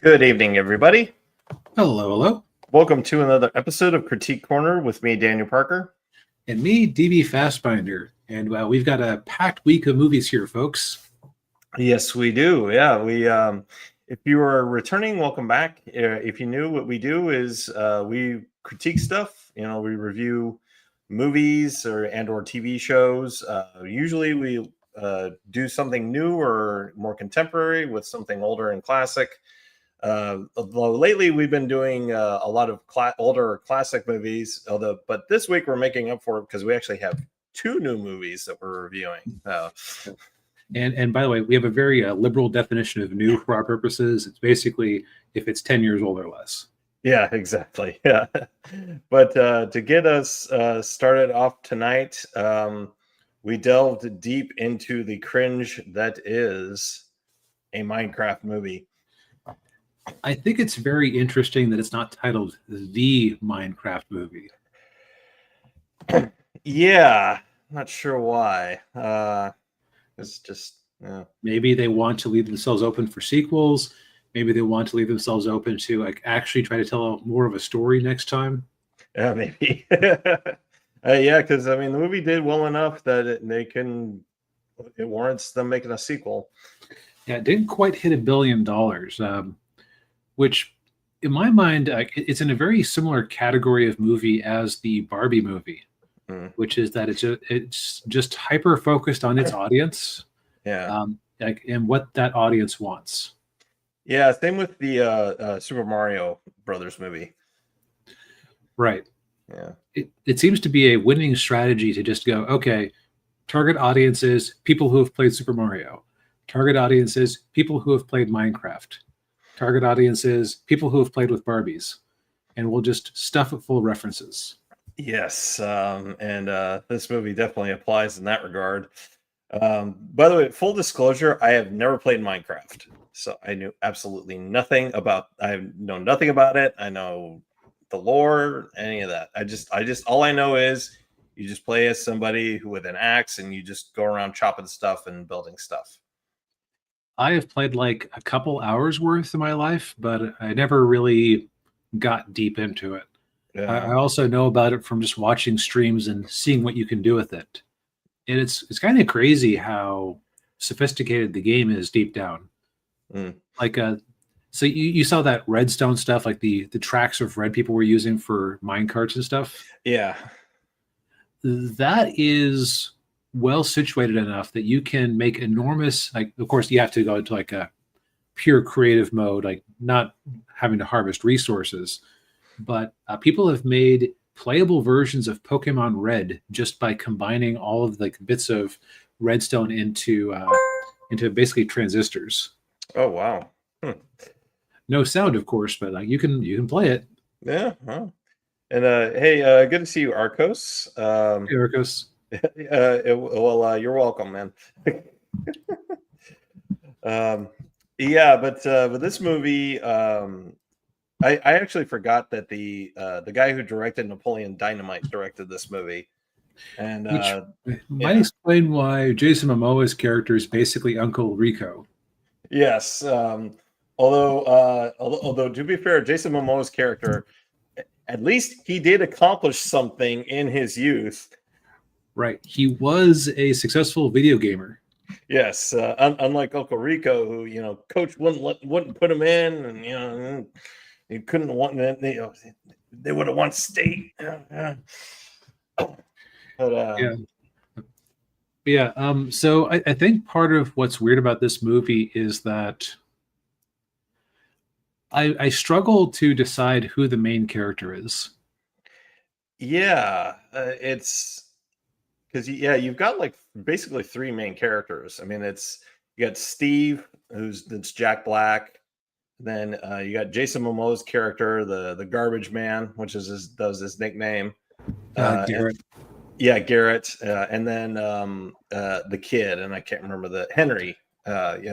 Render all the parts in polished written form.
Good evening, everybody. Hello, hello. Welcome to another episode of Critique Corner with me, Daniel Parker. And me, DB Fastbinder. And we've got a packed week of movies here, folks. Yes, we do. Yeah, if you are returning, welcome back. If you knew, what we do is we critique stuff. We review movies or TV shows. Usually, we do something new or more contemporary with something older and classic. Although lately we've been doing a lot of older classic movies, but this week we're making up for it because we actually have two new movies that we're reviewing. And by the way, we have a very liberal definition of new for our purposes. It's basically if it's 10 years old or less. Yeah, exactly. Yeah. But to get us started off tonight, we delved deep into the cringe that is a Minecraft movie. I think it's very interesting that it's not titled The Minecraft Movie. Yeah, not sure why. It's just maybe they want to leave themselves open for sequels. Maybe they want to leave themselves open to actually try to tell more of a story next time. Yeah, maybe. Yeah, because the movie did well enough that it warrants them making a sequel. Yeah, it didn't quite hit $1 billion. Which in my mind, it's in a very similar category of movie as the Barbie movie, which is that it's just hyper focused on its audience, and what that audience wants. Yeah, same with the Super Mario Brothers movie. Right. Yeah. It seems to be a winning strategy to just go, okay, target audiences, people who have played Super Mario. Target audiences, people who have played Minecraft. Target audiences, people who have played with Barbies, and we'll just stuff it full of references. Yes, and this movie definitely applies in that regard. By the way, full disclosure, I have never played Minecraft, so I knew absolutely nothing about. I know nothing about it. I know the lore, any of that. I just all I know is you just play as somebody with an axe, and you just go around chopping stuff and building stuff. I have played like a couple hours worth of my life, but I never really got deep into it. Yeah. I also know about it from just watching streams and seeing what you can do with it. And it's kind of crazy how sophisticated the game is deep down. So you saw that redstone stuff, like the tracks of red people were using for minecarts and stuff. Yeah. That is well situated enough that you can make enormous, of course you have to go into a pure creative mode, not having to harvest resources, but people have made playable versions of Pokemon Red just by combining all of the bits of redstone into basically transistors. Oh wow. No sound, of course, but you can play it. Yeah. Huh. And hey, good to see you, Arcos. Hey, Arcos. You're welcome, man. Yeah, but this movie, I actually forgot that the guy who directed Napoleon Dynamite directed this movie, and which might explain why Jason Momoa's character is basically Uncle Rico. Yes, although to be fair, Jason Momoa's character, at least he did accomplish something in his youth. Right. He was a successful video gamer. Yes. Unlike Uncle Rico, who, coach wouldn't put him in, and, he couldn't want, they would have won state. But, yeah. So I think part of what's weird about this movie is that I struggle to decide who the main character is. Yeah, it's because you've got basically three main characters. You got Steve, that's Jack Black. Then you got Jason Momoa's character, the Garbage Man, which is his nickname. Garrett. Garrett. And then the kid, and I can't remember the Henry. And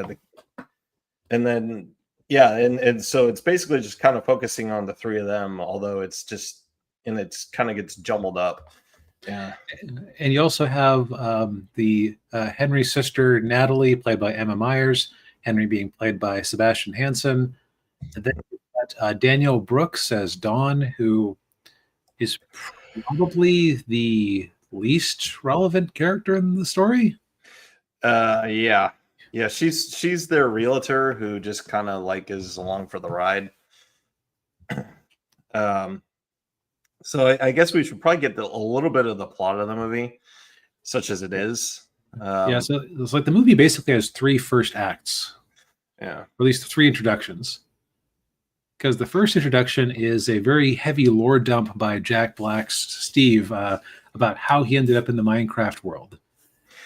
then and so it's basically just kind of focusing on the three of them, although it's just it's kind of gets jumbled up. Yeah. And you also have the Henry's sister, Natalie, played by Emma Myers, Henry being played by Sebastian Hansen. And then you've got Daniel Brooks as Dawn, who is probably the least relevant character in the story. Yeah. Yeah, she's their realtor who just kind of like is along for the ride. Um, so I guess we should probably get a little bit of the plot of the movie, such as it is. Yeah, so it's like the movie basically has 3 first acts, Yeah. or at least 3 introductions. Because the first introduction is a very heavy lore dump by Jack Black's Steve about how he ended up in the Minecraft world.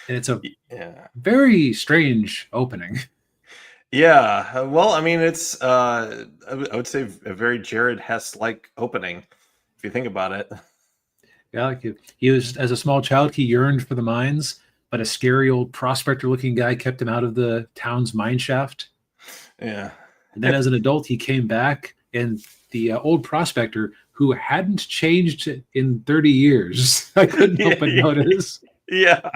And it's a very strange opening. Yeah. Well, I mean, it's I would say a very Jared Hess-like opening, if you think about it. Yeah, like he was, as a small child, he yearned for the mines, but a scary old prospector-looking guy kept him out of the town's mine shaft. Yeah. And then as an adult, he came back, and the old prospector, who hadn't changed in 30 years, I couldn't help but notice. Yeah.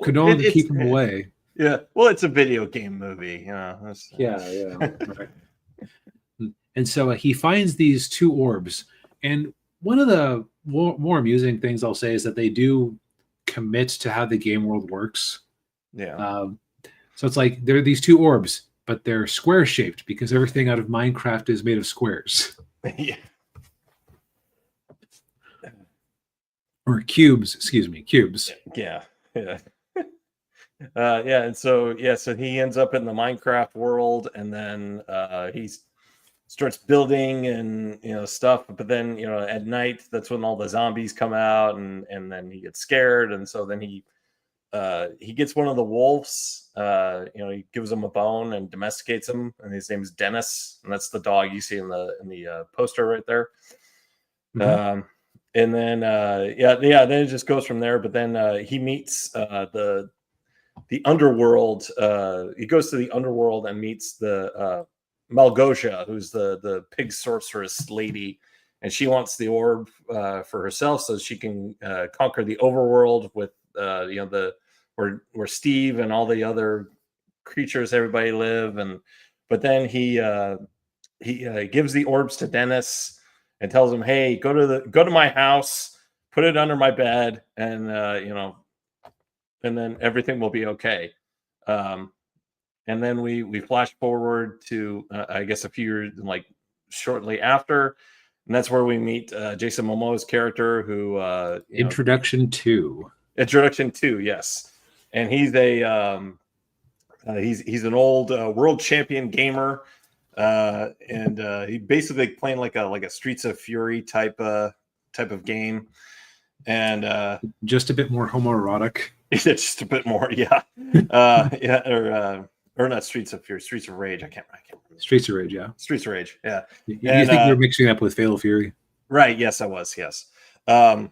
Could no longer keep him away. Yeah. Well, it's a video game movie. Yeah. Right. And so he finds these 2 orbs. And one of the more amusing things I'll say is that they do commit to how the game world works. Yeah. So it's like there are these 2 orbs, but they're square shaped because everything out of Minecraft is made of squares. Yeah. Or cubes, excuse me, cubes. Yeah. Yeah. And so he ends up in the Minecraft world, and then he starts building and stuff. But then at night, that's when all the zombies come out, and then he gets scared, and so then he gets one of the wolves. He gives him a bone and domesticates him, and his name is Dennis, and that's the dog you see in the poster right there. Mm-hmm. And then then it just goes from there. But then he meets the underworld. He goes to the underworld and meets the Malgosia, who's the pig sorceress lady, and she wants the orb for herself so she can conquer the overworld with where Steve and all the other creatures, everybody live. But then he gives the orbs to Dennis and tells him, "Hey, go to my house, put it under my bed, and and then everything will be okay." And then we flash forward to I guess a few years, like shortly after, and that's where we meet Jason Momoa's character, who Introduction 2, yes, and he's he's an old world champion gamer, and he basically playing like a Streets of Fury type of game, and just a bit more homoerotic. Just a bit more, or not Streets of Fury, Streets of Rage. I can't remember. Streets of Rage, yeah. Streets of Rage, yeah. You think you're mixing up with Fatal Fury? Right. Yes, I was. Yes. And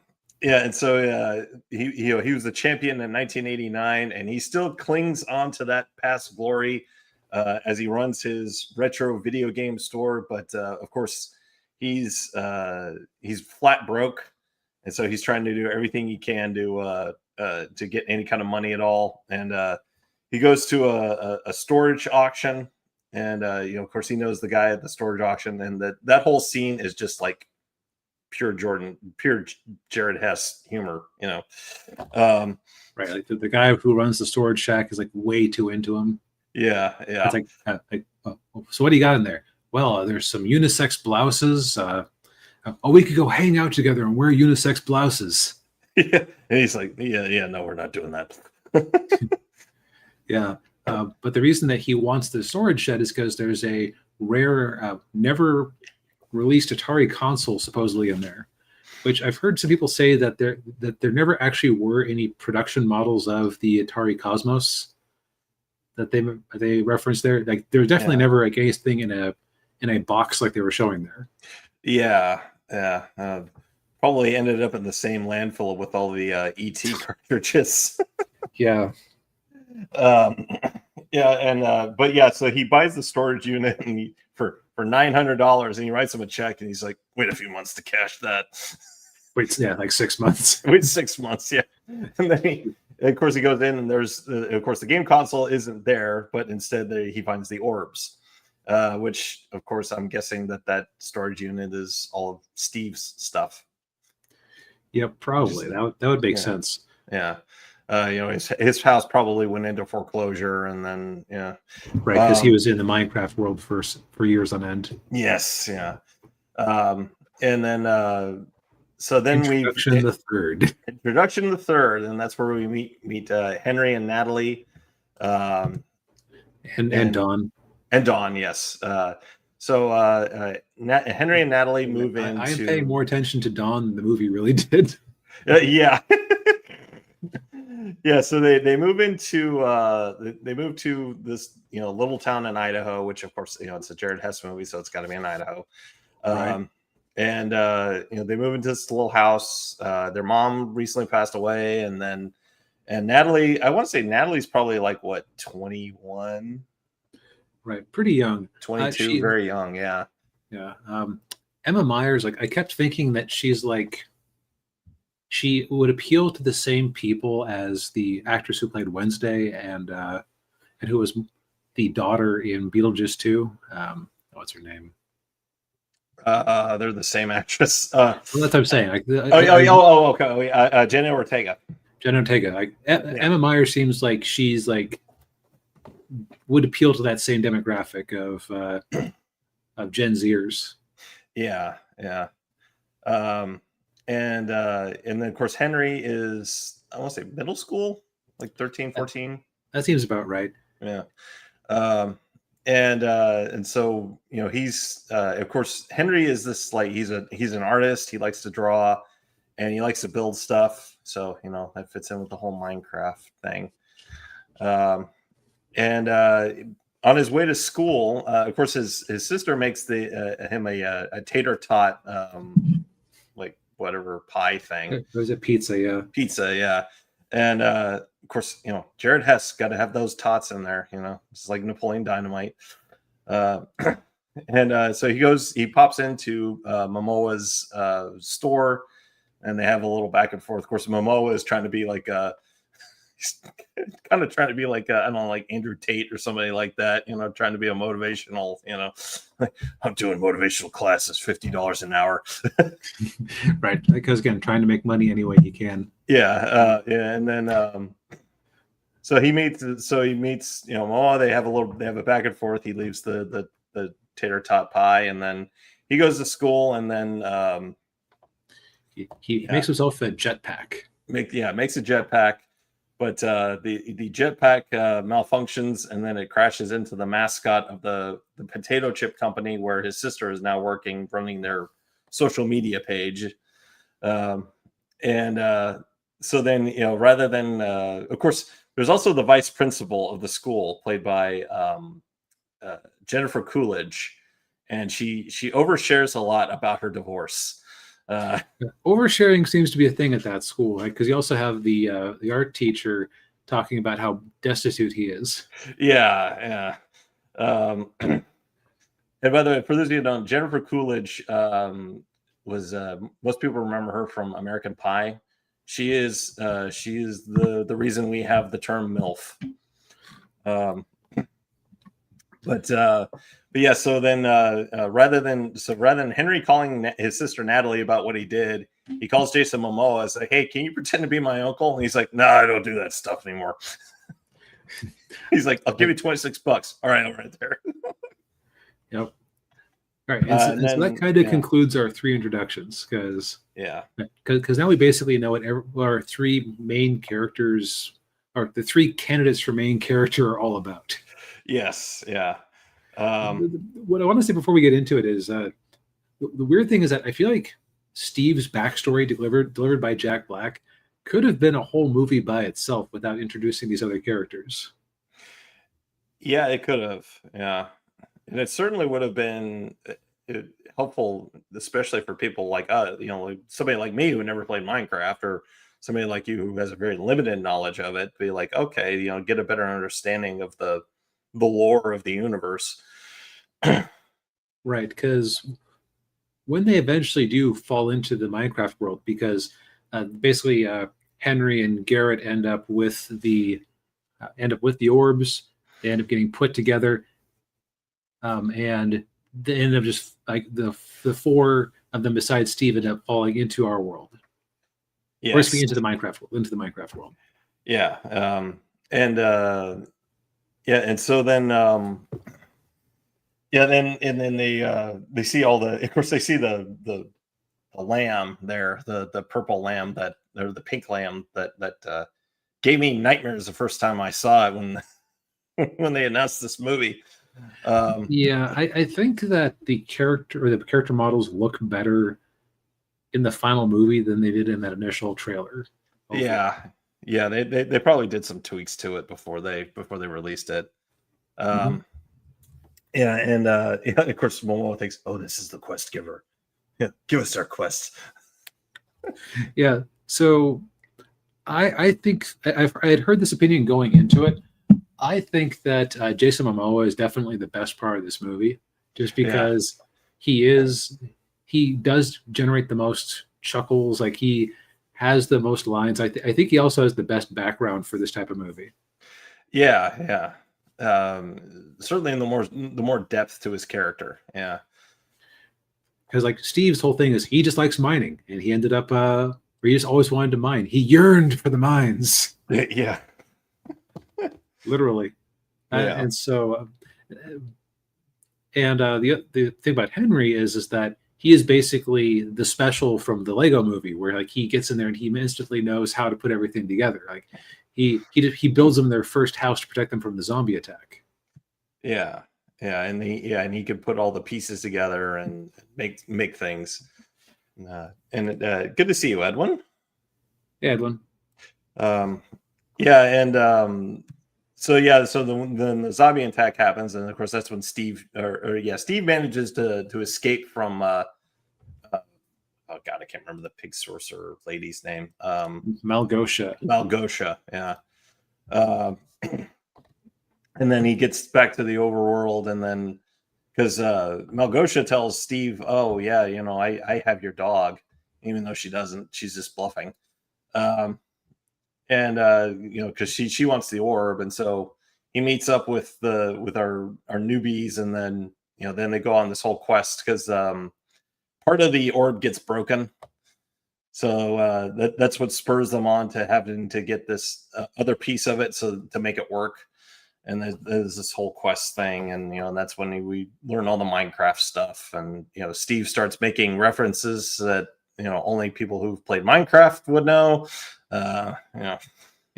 so he was the champion in 1989, and he still clings on to that past glory as he runs his retro video game store. But of course, he's flat broke, and so he's trying to do everything he can to get any kind of money at all. And he goes to a storage auction, and of course, he knows the guy at the storage auction, and that whole scene is just like pure Jared Hess humor, right? Like the guy who runs the storage shack is like way too into him. Yeah. It's like so what do you got in there? Well, there's some unisex blouses. We could go hang out together and wear unisex blouses. Yeah, and he's like, yeah, no, we're not doing that. Yeah, but the reason that he wants the storage shed is because there's a rare, never released Atari console supposedly in there, which I've heard some people say that there never actually were any production models of the Atari Cosmos that they referenced there. Like there was definitely never like anything in a box like they were showing there. Yeah. Probably ended up in the same landfill with all the ET cartridges. Yeah. So he buys the storage unit and for $900, and he writes him a check, and he's like, wait a few months to cash that. Wait, yeah, like 6 months. Wait 6 months, yeah. And of course, he goes in, and there's, of course, the game console isn't there, but instead he finds the orbs, which, of course, I'm guessing that storage unit is all of Steve's stuff. Yep, probably. That would make sense. Yeah. His house probably went into foreclosure, and then right, because he was in the Minecraft world for years on end. Yes, yeah. And then so then Introduction the third, and that's where we meet Henry and Natalie, and Dawn. And Dawn, yes. So Henry and Natalie move into. I am paying more attention to Dawn than the movie really did. Yeah. Yeah, so they move into they move to this little town in Idaho, which of course it's a Jared Hess movie, so it's got to be in Idaho. Right. And they move into this little house. Their mom recently passed away, and Natalie, I want to say Natalie's probably like what, 21, right? Pretty young, 22, very young, yeah. Yeah. Emma Myers, like I kept thinking that she's like. She would appeal to the same people as the actress who played Wednesday and who was the daughter in Beetlejuice 2. What's her name? They're the same actress. Well, that's what I'm saying. Like, okay. Jenna Ortega. Like Emma Myers seems like she's like would appeal to that same demographic of Gen Zers. Yeah. And then of course Henry is, I want to say, middle school, like 13, 14. That seems about right. Yeah. And so he's of course Henry is this, like, he's an artist. He likes to draw and he likes to build stuff. So that fits in with the whole Minecraft thing. And on his way to school, of course his sister makes him a tater tot like whatever pie thing. It was a pizza, yeah. Pizza, yeah. And of course, Jared Hess got to have those tots in there. It's like Napoleon Dynamite. And so he pops into Momoa's store, and they have a little back and forth. Of course, Momoa is trying to be like he's kind of trying to be like I don't know, like Andrew Tate or somebody like that, trying to be a motivational, I'm doing motivational classes, $50 an hour. Right, because again, trying to make money any way he can. Yeah, and then so he meets Momoa. They have a back and forth. He leaves the tater tot pie, and then he goes to school, and then he makes himself a jetpack. Makes a jetpack. But the jetpack malfunctions, and then it crashes into the mascot of the potato chip company where his sister is now working, running their social media page. So then, rather than, of course, there's also the vice principal of the school, played by Jennifer Coolidge, and she overshares a lot about her divorce. Oversharing seems to be a thing at that school, right? Because you also have the art teacher talking about how destitute he is. Yeah. And by the way, for those of you who don't, Jennifer Coolidge was most people remember her from American Pie. She is the reason we have the term MILF. But yeah, so then rather than Henry calling his sister Natalie about what he did, he calls Jason Momoa and says, "Hey, can you pretend to be my uncle?" And he's like, "No, I don't do that stuff anymore." He's like, "I'll give you $26. All right, I'm right there." Yep. All right, and so that kind of concludes our 3 introductions, because now we basically know what our 3 main characters, or the 3 candidates for main character, are all about. Yes, yeah. What I want to say before we get into it is the weird thing is that I feel like Steve's backstory delivered by Jack Black could have been a whole movie by itself without introducing these other characters. Yeah, it could have. Yeah, and it certainly would have been helpful, especially for people like somebody like me who never played Minecraft, or somebody like you who has a very limited knowledge of it. Be like, okay, get a better understanding of the lore of the universe. Right, because when they eventually do fall into the Minecraft world, because basically Henry and Garrett end up with the orbs. They end up getting put together, and they end up just like the four of them besides Steve end up falling into our world. Yes. Or into the Minecraft world. Yeah. And so then then they see all the, of course they see the lamb there, the purple lamb or the pink lamb that gave me nightmares the first time I saw it when when they announced this movie. I think that the character models look better in the final movie than they did in that initial trailer. Hopefully. Yeah, they probably did some tweaks to it before they released it. And of course Momo thinks, oh, this is the quest giver. Yeah, give us our quest. Yeah, so I think I had heard this opinion going into it. I think that Jason Momoa is definitely the best part of this movie, just because he does generate the most chuckles. Like, he has the most lines. I think he also has the best background for this type of movie. Yeah. Certainly in the more depth to his character. Yeah. Because like Steve's whole thing is he just likes mining, and he ended up where he just always wanted to mine. He yearned for the mines. Yeah. Literally. Yeah. And so the thing about Henry is that he is basically the special from the Lego movie, where like he gets in there and he instantly knows how to put everything together. Like he builds them their first house to protect them from the zombie attack. Yeah. And he could put all the pieces together and make things. Good to see you, Edwin. Yeah, Edwin. So then the zombie attack happens, and of course that's when Steve Steve manages to escape from oh god, I can't remember the pig sorcerer lady's name. Malgosha, yeah. And then he gets back to the overworld, and then because Malgosha tells Steve, oh yeah, I have your dog, even though she doesn't, she's just bluffing. Because she wants the orb, and so he meets up with our newbies, and then then they go on this whole quest because part of the orb gets broken, so that's what spurs them on to having to get this other piece of it, so to make it work. And there's this whole quest thing, and and that's when we learn all the Minecraft stuff, and Steve starts making references that only people who've played Minecraft would know. Yeah,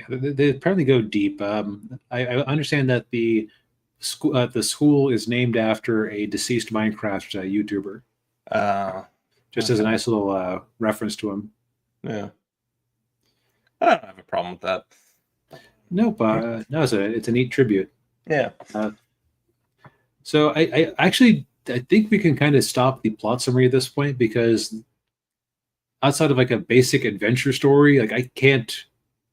they apparently go deep. I understand that the school is named after a deceased Minecraft YouTuber. Just as a nice little reference to him. Yeah, I don't have a problem with that. Nope. No, it's a neat tribute. Yeah. So I think we can kind of stop the plot summary at this point, because outside of like a basic adventure story, like I can't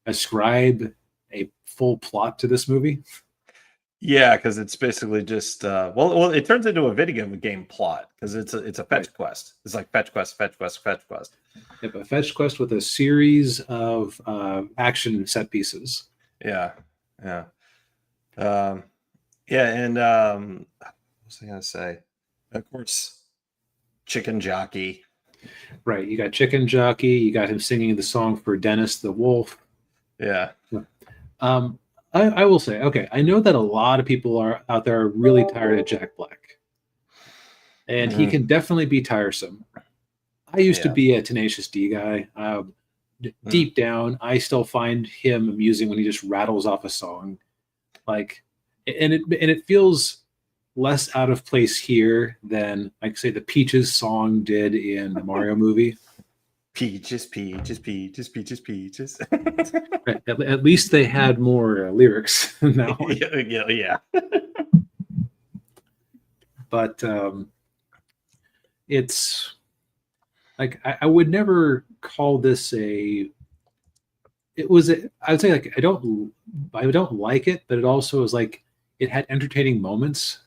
ascribe a full plot to this movie. Yeah, because it's basically just it turns into a video game plot, because it's a fetch quest. It's like fetch quest. Yep, a fetch quest with a series of action set pieces. Yeah. And what was I gonna say? Of course, Chicken Jockey. Right, you got Chicken Jockey. You got him singing the song for Dennis the Wolf. Yeah. I will say, okay, I know that a lot of people out there are really tired of Jack Black, and he can definitely be tiresome. I used to be a Tenacious D guy. Deep down, I still find him amusing when he just rattles off a song, and it feels less out of place here than, like, say, the Peaches song did in the Mario movie. Peaches, peaches, peaches, peaches, peaches. Right. At least they had more lyrics than that one. Yeah. But it's like I would never call this I would say, like, I don't like it, but it also is like it had entertaining moments.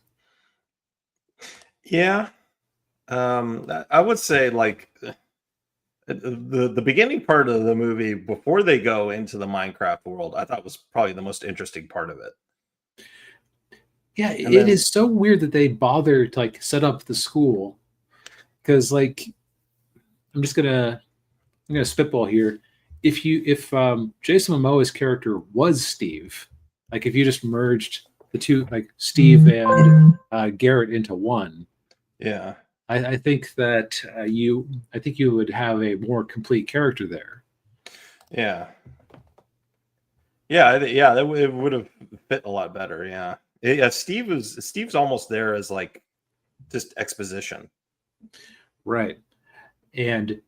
Yeah. I would say, like, The beginning part of the movie before they go into the Minecraft world, I thought was probably the most interesting part of it. Yeah, And it then is so weird that they bother to like set up the school because like I'm gonna spitball here. If Jason Momoa's character was Steve, like if you just merged the two, like Steve and Garrett into one, yeah, I think that I think you would have a more complete character there. yeah, yeah, yeah, it would have fit a lot better. Yeah, yeah. Steve's almost there as like just exposition. Right. And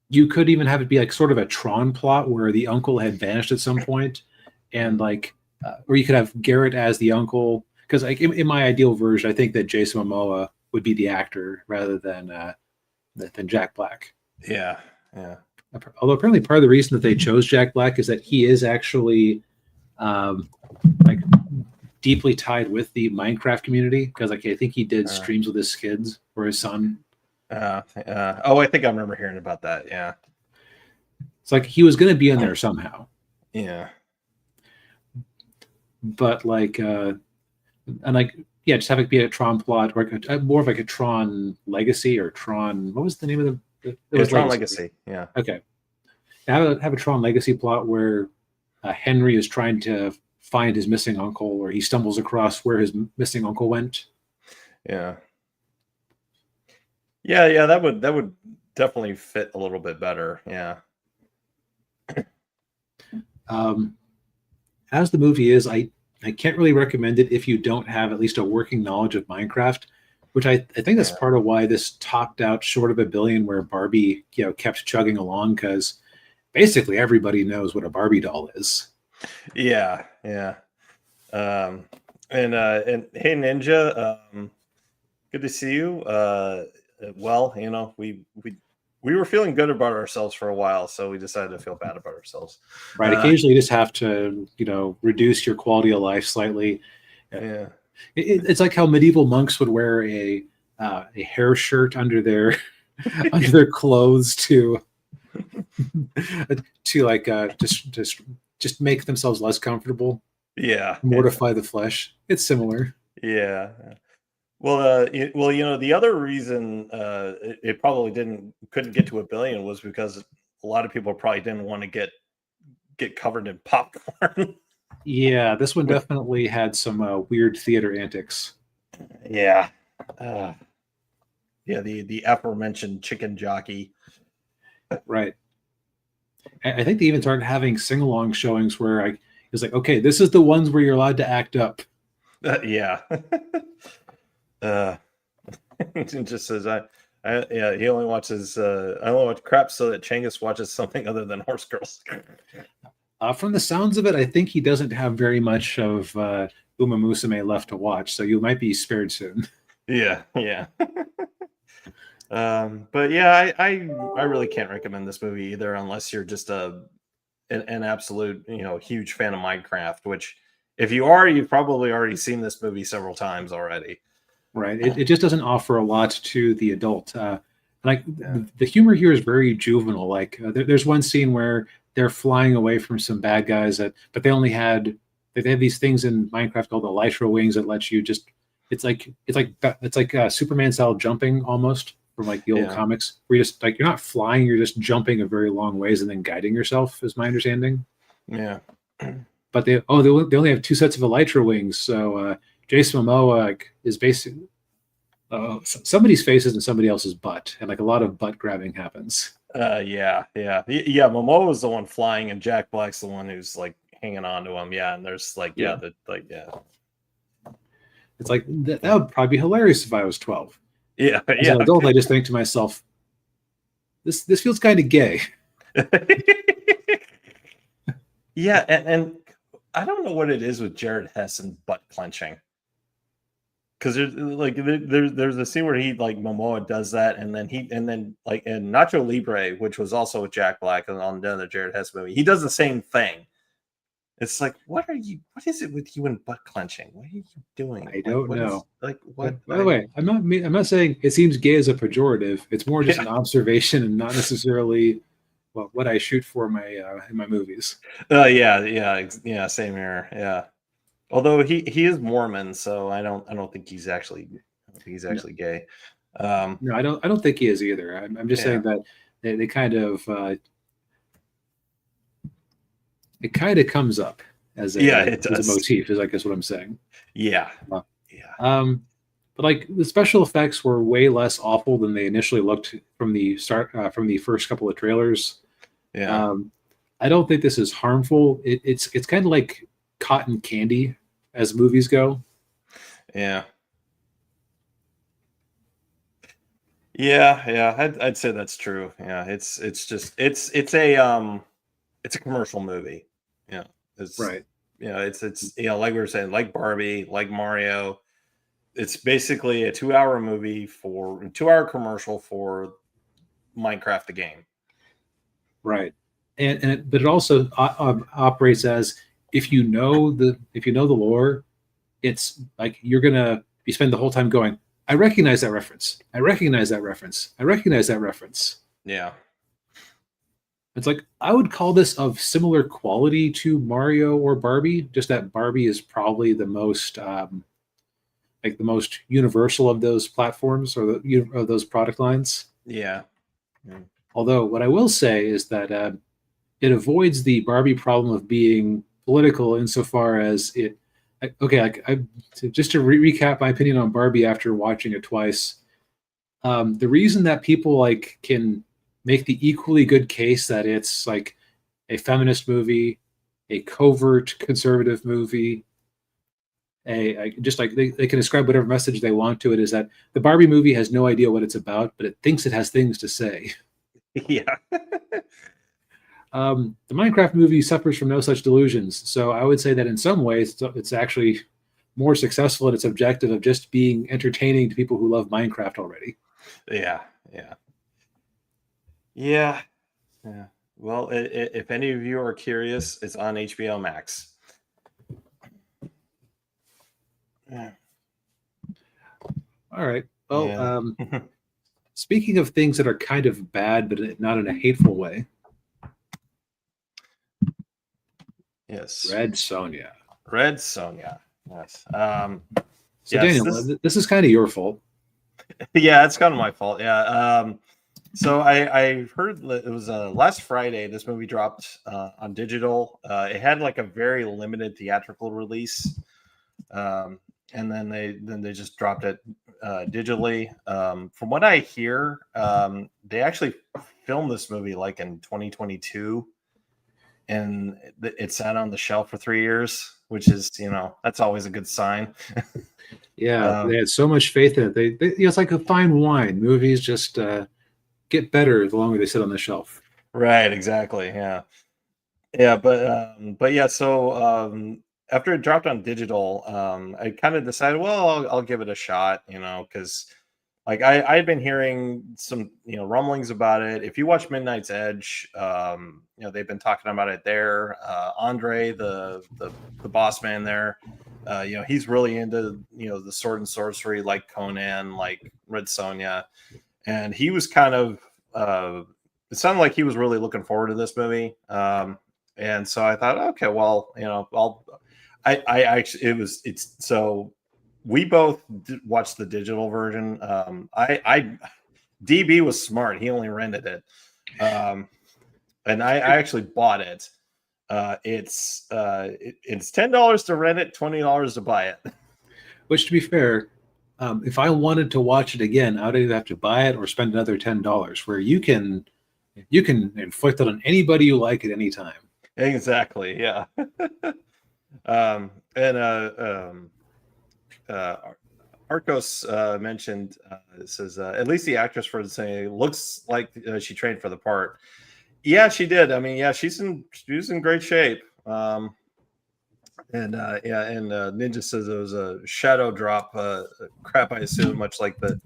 you could even have it be like sort of a Tron plot where the uncle had vanished at some point, and Mm. like, or you could have Garrett as the uncle. Because like in my ideal version, I think that Jason Momoa would be the actor rather than Jack Black. Yeah, yeah, Although apparently part of the reason that they chose Jack Black is that he is actually um, like deeply tied with the Minecraft community because like I think he did uh, streams with his kids or his son. oh, I think I remember hearing about that. Yeah, It's like he was going to be in there somehow, yeah, but like and like yeah, just have it be a Tron plot or like more of like a Tron Legacy or Tron. What was the name of the? It yeah. was Tron Legacy. Legacy. Yeah, Okay, have a Tron Legacy plot where Henry is trying to find his missing uncle, or he stumbles across where his missing uncle went. yeah, yeah, yeah. That would definitely fit a little bit better. Yeah, As the movie is, I can't really recommend it if you don't have at least a working knowledge of Minecraft, which I think that's yeah, part of why this topped out short of $1 billion, where Barbie kept chugging along because basically everybody knows what a Barbie doll is. yeah, yeah. Um, and hey Ninja, good to see you. Well, we were feeling good about ourselves for a while, so we decided to feel bad about ourselves. Right. Occasionally, you just have to reduce your quality of life slightly. Yeah, It's like how medieval monks would wear a hair shirt under their under their clothes to like just make themselves less comfortable, yeah, yeah, mortify the flesh. It's similar. yeah. Well, the other reason it probably couldn't get to 1 billion was because a lot of people probably didn't want to get covered in popcorn. Yeah, this one definitely had some weird theater antics. Yeah, uh, yeah. The aforementioned chicken jockey. Right. I think they even started having sing-along showings where I was like, okay, this is the ones where you're allowed to act up. Yeah. uh, it just says yeah. He only watches. I only watch crap so that Changus watches something other than Horse Girls. From the sounds of it, I think he doesn't have very much of Uma Musume left to watch, so you might be spared soon. Yeah, yeah. But yeah, I really can't recommend this movie either unless you're just an absolute huge fan of Minecraft. Which, if you are, you've probably already seen this movie several times already. Right. It just doesn't offer a lot to the adult. Like Yeah, the humor here is very juvenile. Like there's one scene where they're flying away from some bad guys but they have these things in Minecraft called elytra wings that lets you just it's like Superman style jumping almost from like the old yeah, comics where you just like you're not flying, you're just jumping a very long ways and then guiding yourself, is my understanding. yeah, But they only have two sets of elytra wings, so Jason Momoa is basically somebody's face is in somebody else's butt, and like a lot of butt grabbing happens. yeah, yeah, yeah. Momoa is the one flying, and Jack Black's the one who's like hanging on to him. Yeah, and there's like Yeah, yeah, it's like that would probably be hilarious if I was 12. yeah, As yeah. an adult, I just think to myself, this feels kind of gay. Yeah, and I don't know what it is with Jared Hess and butt clenching. Because there's a scene where he like Momoa does that, and then like in Nacho Libre, which was also with Jack Black and on the Jared Hess movie, he does the same thing. It's like, what is it with you and butt clenching? What are you doing? I don't know. What? By the way, I'm not saying it seems gay as a pejorative. It's more just Yeah. an observation and not necessarily what I shoot for in my movies. Yeah, same here. Yeah. Although he is Mormon, so I don't think he's actually No, gay. no, I don't think he is either. I'm just Yeah. saying that they kind of it kind of comes up as Yeah, it as a does. motif, is I guess what I'm saying. Yeah. Uh, Yeah. but like the special effects were way less awful than they initially looked from the start from the first couple of trailers. Yeah. I don't think this is harmful. It's kind of like cotton candy as movies go. Yeah. Yeah, I'd say that's true. Yeah, it's just it's a commercial movie. Yeah, it's Right. it's like we were saying, like Barbie, like Mario. It's basically a 2 hour movie for 2 hour commercial for Minecraft the game. Right. But it also operates as if you know the lore, it's like you spend the whole time going, I recognize that reference. I recognize that reference. I recognize that reference. Yeah, It's like I would call this of similar quality to Mario or Barbie, just that Barbie is probably the most like the most universal of those platforms or of those product lines. yeah, yeah. Although what I will say is that it avoids the Barbie problem of being political insofar as it. Okay, like just to recap my opinion on Barbie after watching it twice. The reason that people like can make the equally good case that it's like a feminist movie, a covert conservative movie, just like they can ascribe whatever message they want to it, is that the Barbie movie has no idea what it's about, but it thinks it has things to say. Yeah. The Minecraft movie suffers from no such delusions, so I would say that in some ways it's actually more successful in its objective of just being entertaining to people who love Minecraft already. Yeah, yeah, yeah, yeah. Well, if any of you are curious, it's on HBO Max. Yeah. All right. Well, Yeah. speaking of things that are kind of bad, but not in a hateful way, Yes. Red Sonja. Red Sonja. Yes. So, Yes. Daniel, this is kind of your fault. Yeah, it's kind of my fault. Yeah. So I heard that it was last Friday. This movie dropped on digital. It had like a very limited theatrical release, and then they just dropped it digitally. From what I hear, they actually filmed this movie like in 2022, and it sat on the shelf for 3 years, which is that's always a good sign. Yeah, they had so much faith in it. It's like a fine wine. Movies just get better the longer they sit on the shelf. Right, exactly. Yeah. Yeah, but yeah, so after it dropped on digital, I kind of decided, well, I'll give it a shot, because like I'd been hearing some rumblings about it. If you watch Midnight's Edge, they've been talking about it there. Andre, the boss man there, he's really into the sword and sorcery, like Conan, like Red Sonja, and he was kind of it sounded like he was really looking forward to this movie. And so I thought, okay, well, I actually, it's so we both watched the digital version. DB was smart. He only rented it. And I actually bought it. It's $10 to rent it, $20 to buy it. Which, to be fair, if I wanted to watch it again, I would either have to buy it or spend another $10. Where you can inflict it on anybody you like at any time. Exactly. Yeah. And Arcos mentioned says at least the actress for saying looks like she trained for the part. Yeah, she did. I mean, yeah, she's in great shape. And Ninja says it was a shadow drop crap, I assume, much like the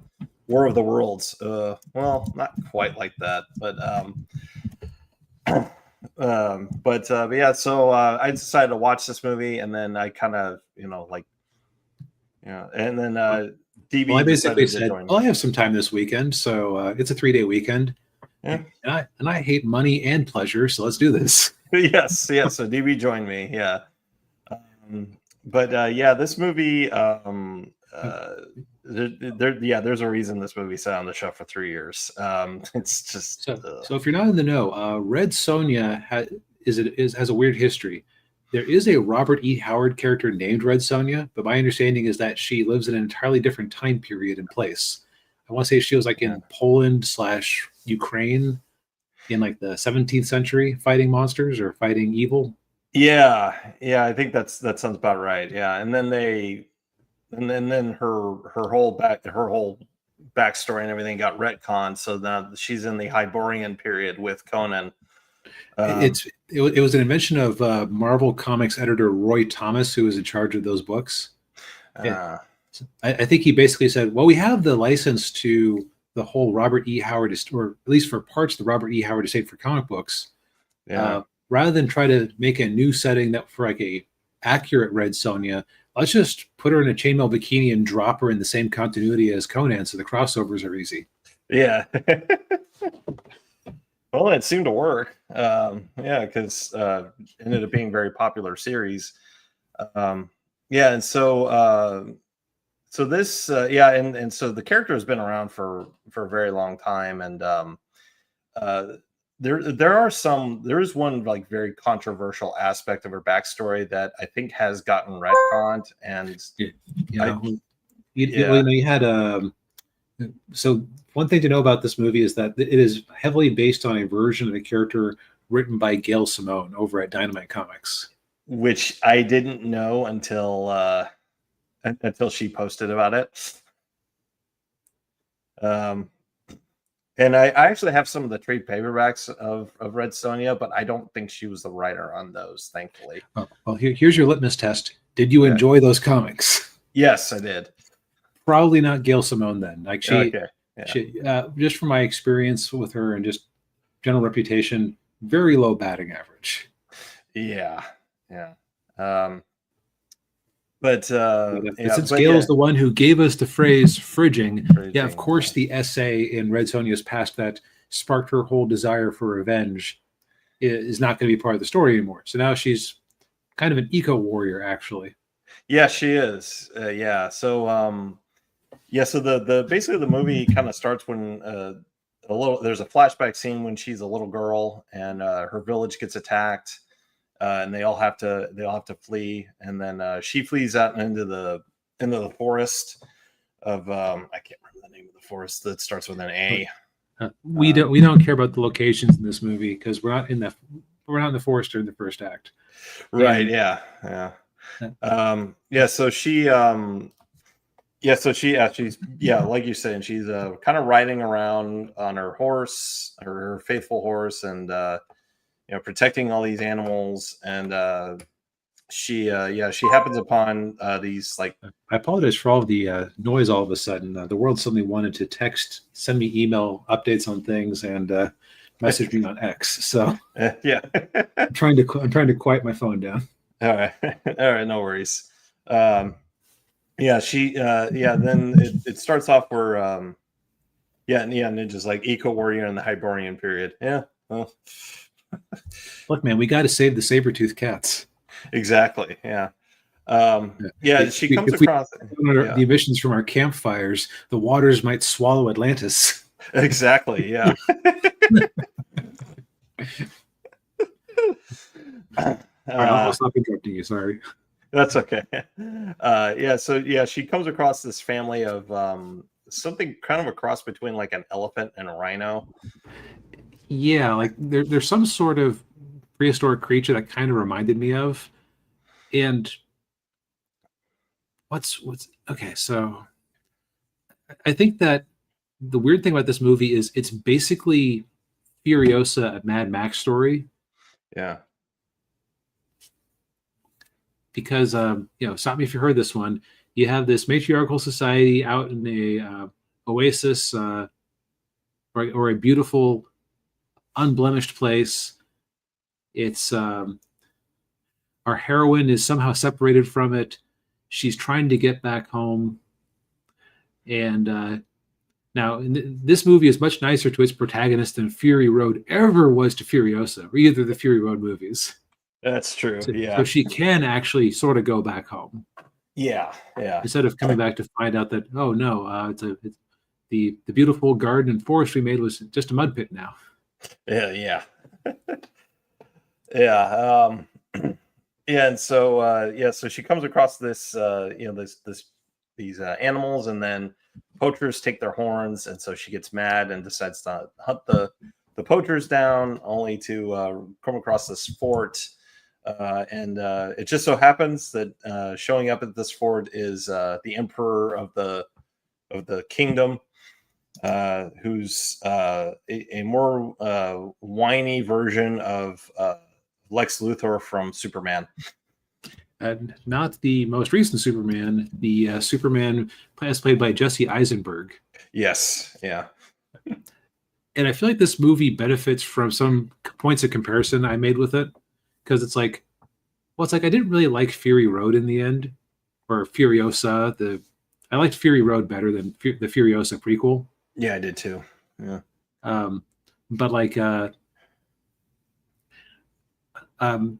War of the Worlds. Well, not quite like that, but But yeah, so I decided to watch this movie, and then I kind of, like, and then Well, I DB basically decided to said, join "Well, me. I have some time this weekend, so it's a 3-day weekend, Yeah. and I hate money and pleasure, so let's do this." Yes, yeah. So DB joined me. Yeah. But yeah, this movie, yeah, there's a reason this movie sat on the shelf for 3 years. It's just, So if you're not in the know, Red Sonja has a weird history. There is a Robert E. Howard character named Red Sonja, but my understanding is that she lives in an entirely different time period and place. I want to say she was like yeah. in Poland/Ukraine in like the 17th century, fighting monsters or fighting evil. Yeah, I think that sounds about right. Yeah, and then her whole backstory and everything got retconned. So now she's in the Hyborian period with Conan. Um, It was an invention of Marvel Comics editor Roy Thomas, who was in charge of those books. Yeah. uh, I think he basically said, "Well, we have the license to the whole Robert E. Howard, or at least for parts of the Robert E. Howard estate for comic books. yeah, Rather than try to make a new setting that for like a accurate Red Sonja, let's just put her in a chainmail bikini and drop her in the same continuity as Conan, so the crossovers are easy." yeah. Well, it seemed to work. Yeah, because it ended up being a very popular series. Yeah, and so this, yeah, and so the character has been around for a very long time, and uh, there is one like very controversial aspect of her backstory that I think has gotten retconned, and Yeah, yeah, you had so one thing to know about this movie is that it is heavily based on a version of a character written by Gail Simone over at Dynamite Comics. which I didn't know until she posted about it. Um, and I actually have some of the trade paperbacks of Red Sonja, but I don't think she was the writer on those, thankfully. Oh, well, here's your litmus test. Did you Yeah. enjoy those comics? Yes, I did. Probably not Gail Simone then. Like Okay. Yeah. she just from my experience with her and just general reputation, very low batting average. Yeah. Yeah. But But yeah, since but Gail's yeah, the one who gave us the phrase fridging, yeah, of Bridging, course the essay in Red Sonja's past that sparked her whole desire for revenge is not going to be part of the story anymore. So now she's kind of an eco warrior, actually. yeah, she is. Yeah. So yeah, so the basically the movie kind of starts when there's a flashback scene when she's a little girl and her village gets attacked, and they all have to flee, and then she flees out into the forest of I can't remember the name of the forest that starts with an A. We don't care about the locations in this movie because we're not in the forest during the first act. Right. And Yeah. Yeah. uh, Yeah. So she's, yeah, like you're saying, she's kind of riding around on her horse, her faithful horse, and protecting all these animals. And she happens upon these, like, I apologize for all the noise all of a sudden. The world suddenly wanted to send me email updates on things, and message me on X. So yeah. I'm trying to quiet my phone down. All right. All right, no worries. Yeah, then it starts off where yeah, ninjas like eco warrior in the Hyborian period. Yeah. Well, Look, man, we got to save the saber-toothed cats. exactly. Yeah. She comes If we across. the Yeah. emissions from our campfires, the waters might swallow Atlantis. Exactly. Yeah. All right, I'll stop interrupting you. Sorry. That's okay. Yeah, so yeah, she comes across this family of something kind of a cross between like an elephant and a rhino. Yeah, like there's some sort of prehistoric creature that kind of reminded me of. And what's okay, so I think that the weird thing about this movie is it's basically Furiosa, a Mad Max story, Yeah. because stop me if you heard this one. You have this matriarchal society out in a oasis, or a beautiful, unblemished place, It's our heroine is somehow separated from it. She's trying to get back home, and now this movie is much nicer to its protagonist than Fury Road ever was to Furiosa, or either the Fury Road movies. That's true. So she can actually sort of go back home. Yeah. Instead of coming back to find out that, oh no, it's the beautiful garden and forest we made was just a mud pit now. Yeah. Yeah. Yeah, and so she comes across this these animals, and then poachers take their horns, and so she gets mad and decides to hunt the poachers down, only to come across this fort. And it just so happens that showing up at this fort is the emperor of the kingdom, who's a more whiny version of Lex Luthor from Superman. And not the most recent Superman, the Superman as played by Jesse Eisenberg. Yes, yeah. And I feel like this movie benefits from some points of comparison I made with it, because it's like I didn't really like Fury Road in the end, or Furiosa. I liked Fury Road better than the Furiosa prequel. Yeah, I did too. Yeah. But like,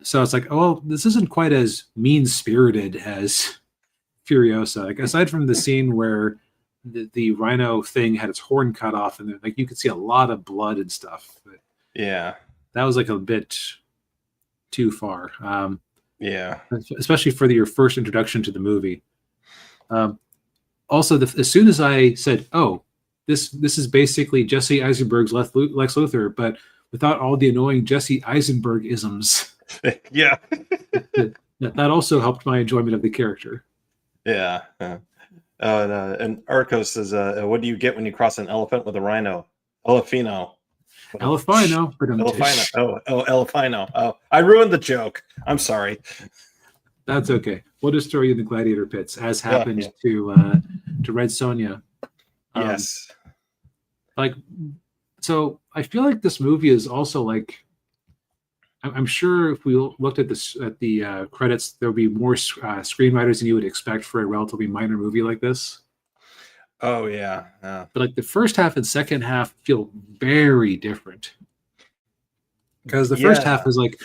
so it's like, oh, well, this isn't quite as mean spirited as Furiosa. Like, aside from the scene where the rhino thing had its horn cut off, and like you could see a lot of blood and stuff. But yeah, that was like a bit too far. Yeah, especially for your first introduction to the movie. Also, as soon as I said, "Oh, this is basically Jesse Eisenberg's Lex Luthor," but without all the annoying Jesse Eisenberg isms, yeah, that also helped my enjoyment of the character. Yeah. And Arcos says, "What do you get when you cross an elephant with a rhino? Elefino." Elefino. Elefino. Oh, Elefino. Oh, I ruined the joke. I'm sorry. That's okay. We'll just throw you in the gladiator pits, as happened to Red Sonja. Yes. So I feel like this movie is also like, I'm sure if we looked at this at the credits, there would be more screenwriters than you would expect for a relatively minor movie like this. Oh yeah. But like the first half and second half feel very different, because the first half is like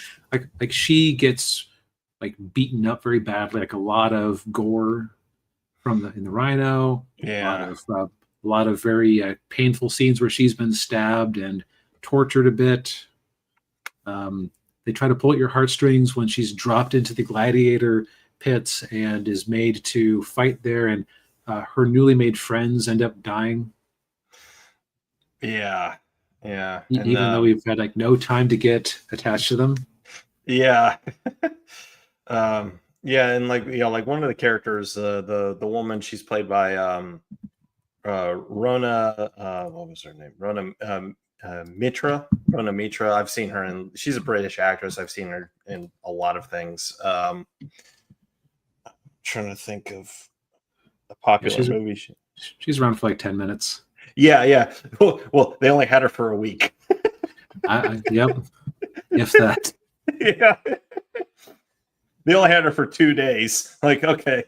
she gets like beaten up very badly, like a lot of gore in the rhino. Yeah. A lot of very painful scenes where she's been stabbed and tortured a bit. They try to pull at your heartstrings when she's dropped into the gladiator pits and is made to fight there, and her newly made friends end up dying. Yeah. Even though we've had like no time to get attached to them. Yeah. And like one of the characters, the woman, she's played by Rona. What was her name? Rona Mitra. Rona Mitra. I've seen her, and she's a British actress. I've seen her in a lot of things. I'm trying to think of a popular movie. She's around for like 10 minutes. Yeah. Well, they only had her for a week. Yep. If that. Yeah. They only had her for 2 days. Like, okay.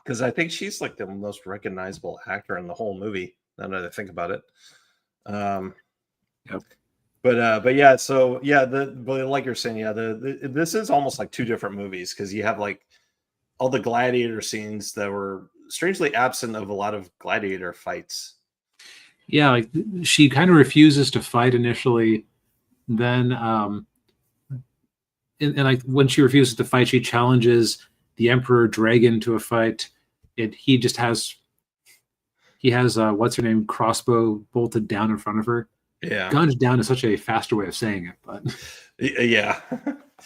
Because I think she's like the most recognizable actor in the whole movie. Now that I think about it. Yep. But yeah, so yeah, but like you're saying, yeah, this is almost like two different movies, because you have like all the gladiator scenes that were strangely absent of a lot of gladiator fights. Yeah, like she kind of refuses to fight initially. Then, and like when she refuses to fight, she challenges the Emperor Dragon to a fight. He has what's her name, crossbow bolted down in front of her. Yeah, gunned down is such a faster way of saying it, but yeah.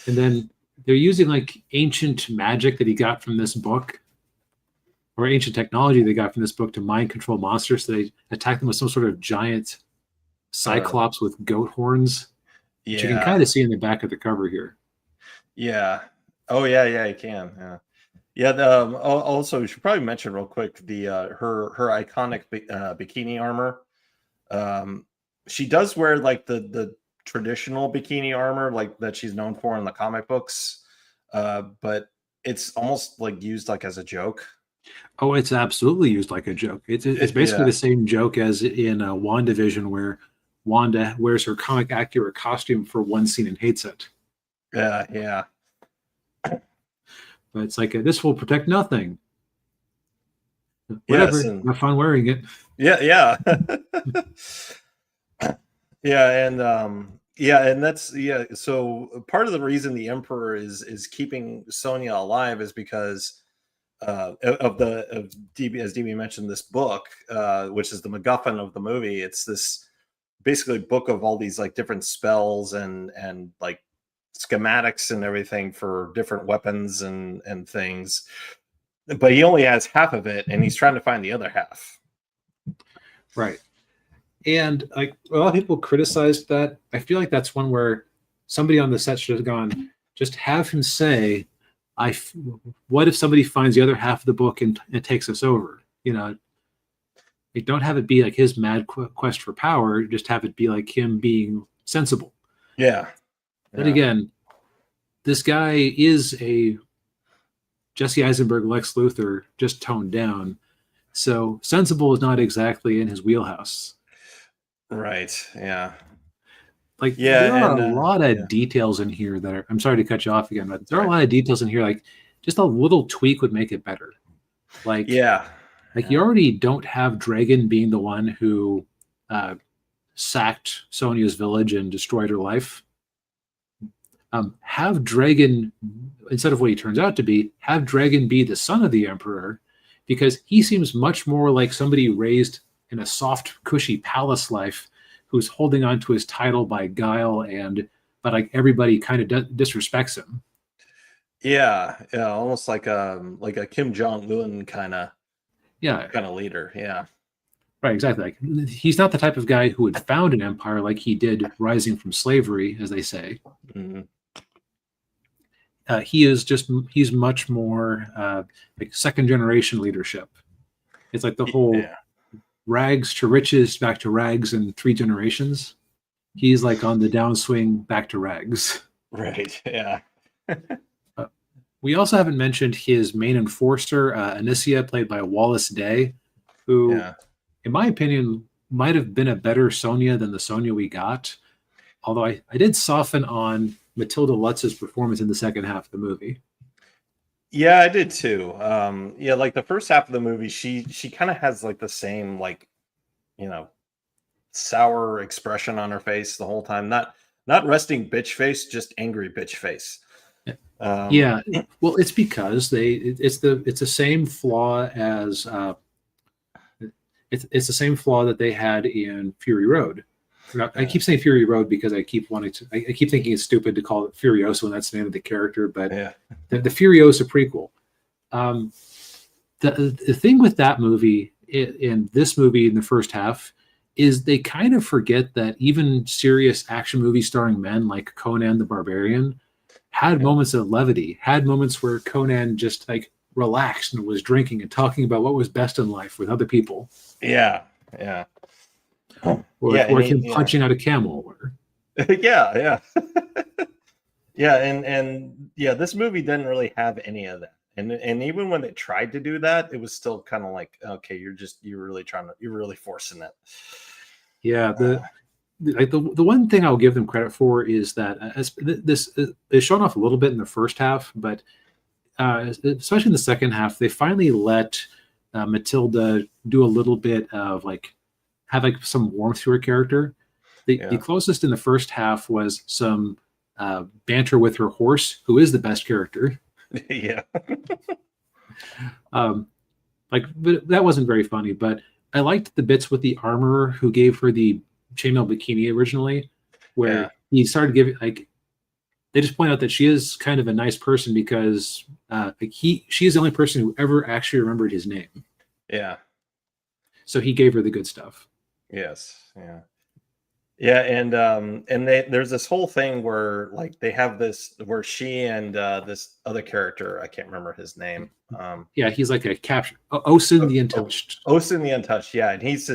And then they're using like ancient magic that he got from this book, or ancient technology they got from this book, to mind control monsters. So they attack them with some sort of giant cyclops with goat horns. Yeah, which you can kind of see in the back of the cover here. Yeah. Oh yeah, you can. Yeah. Also, we should probably mention real quick the her iconic bikini armor. she does wear like the traditional bikini armor like that she's known for in the comic books, but it's almost like used like as a joke. Oh, it's absolutely used like a joke. It's basically Yeah, the same joke as in WandaVision, where Wanda wears her comic accurate costume for one scene and hates it. yeah, yeah. But it's like this will protect nothing. Yes, Whatever, and have fun wearing it. yeah, yeah. Yeah, and that's so part of the reason the emperor is keeping Sonya alive is because of DB, as DB mentioned, this book, which is the MacGuffin of the movie. It's this basically book of all these like different spells and like schematics and everything for different weapons and things. But he only has half of it, and he's trying to find the other half. Right. And like a lot of people criticized that. I feel like that's one where somebody on the set should have gone, just have him say, what if somebody finds the other half of the book and takes us over? You know, like, don't have it be like his mad quest for power. Just have it be like him being sensible. Yeah. But again, this guy is a Jesse Eisenberg Lex Luthor just toned down. So sensible is not exactly in his wheelhouse. Right. Yeah. Like Yeah. there are And a lot yeah. of details in here that are, I'm sorry to cut you off again, but there are a Sorry. lot of details in here. Like just a little tweak would make it better. Like, Yeah. like you already don't have Dragon being the one who sacked Sonya's village and destroyed her life. Have Dragon, instead of what he turns out to be, have Dragon be the son of the Emperor, because he seems much more like somebody raised in a soft, cushy palace life who's holding on to his title by guile, but like everybody kind of disrespects him. Yeah. Yeah. Almost like a Kim Jong Un Yeah, kind of leader. Yeah. right, exactly. Like he's not the type of guy who would found an empire like he did rising from slavery, as they say. Mm-hmm. He's much more like second generation leadership. It's like the whole Yeah. rags to riches back to rags in 3 generations. He's like on the downswing back to rags. Right. Yeah. We also haven't mentioned his main enforcer, Anicia, played by Wallace Day, who, Yeah. in my opinion, might have been a better Sonja than the Sonja we got. Although I did soften on Matilda Lutz's performance in the second half of the movie. Yeah, I did too. Yeah, like the first half of the movie, she kind of has like the same like, you know, sour expression on her face the whole time. Not resting bitch face, just angry bitch face. Yeah, well, it's because it's the same flaw as it's the same flaw that they had in Fury Road. I keep saying Fury Road because I keep thinking it's stupid to call it Furiosa when that's the name of the character, but Yeah. the Furiosa prequel. The thing with that movie in this movie in the first half is they kind of forget that even serious action movies starring men like Conan the Barbarian had moments of levity, had moments where Conan just like relaxed and was drinking and talking about what was best in life with other people. Yeah. Yeah. Or him punching out a camel. Yeah, yeah. Yeah, and yeah, this movie didn't really have any of that. And even when they tried to do that, it was still kind of like, okay, you're really forcing it. Yeah, the one thing I'll give them credit for is that this is shown off a little bit in the first half, but especially in the second half, they finally let Matilda do a little bit of have some warmth to her character. The closest in the first half was some banter with her horse, who is the best character. Yeah. But that wasn't very funny, but I liked the bits with the armorer who gave her the chainmail bikini originally, where he started giving they just point out that she is kind of a nice person because she is the only person who ever actually remembered his name. Yeah. So he gave her the good stuff. Yes. Yeah. Yeah, and there's this whole thing where like they have this where she and this other character, I can't remember his name. Yeah, he's like a capture Osin the Oh, Untouched. Osin the Untouched, yeah, and he's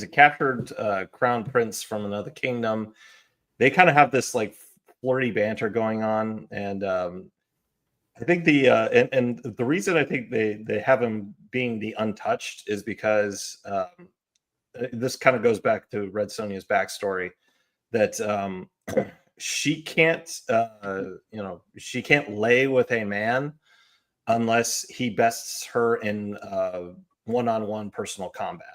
a captured crown prince from another kingdom. They kind of have this like flirty banter going on, and I think and the reason I think they have him being the Untouched is because this kind of goes back to Red Sonja's backstory that she can't she can't lay with a man unless he bests her in one-on-one personal combat.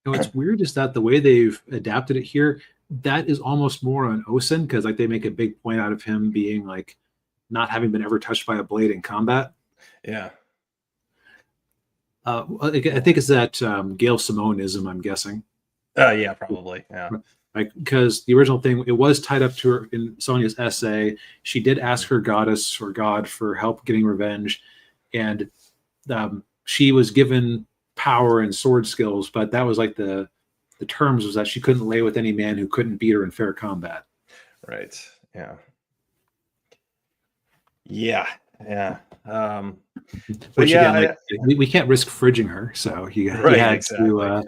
What's weird is that the way they've adapted it here, that is almost more on Osin, because like they make a big point out of him being like not having been ever touched by a blade in combat. Yeah. I think it's that Gail Simoneism, I'm guessing. Yeah, probably. Yeah. Like, because the original thing, it was tied up to her in Sonja's essay. She did ask her goddess or god for help getting revenge, and she was given power and sword skills, but that was like the terms was that she couldn't lay with any man who couldn't beat her in fair combat. Right. Yeah. Yeah. Yeah. But yeah, again, like, we can't risk fridging her, so he right, had exactly. to.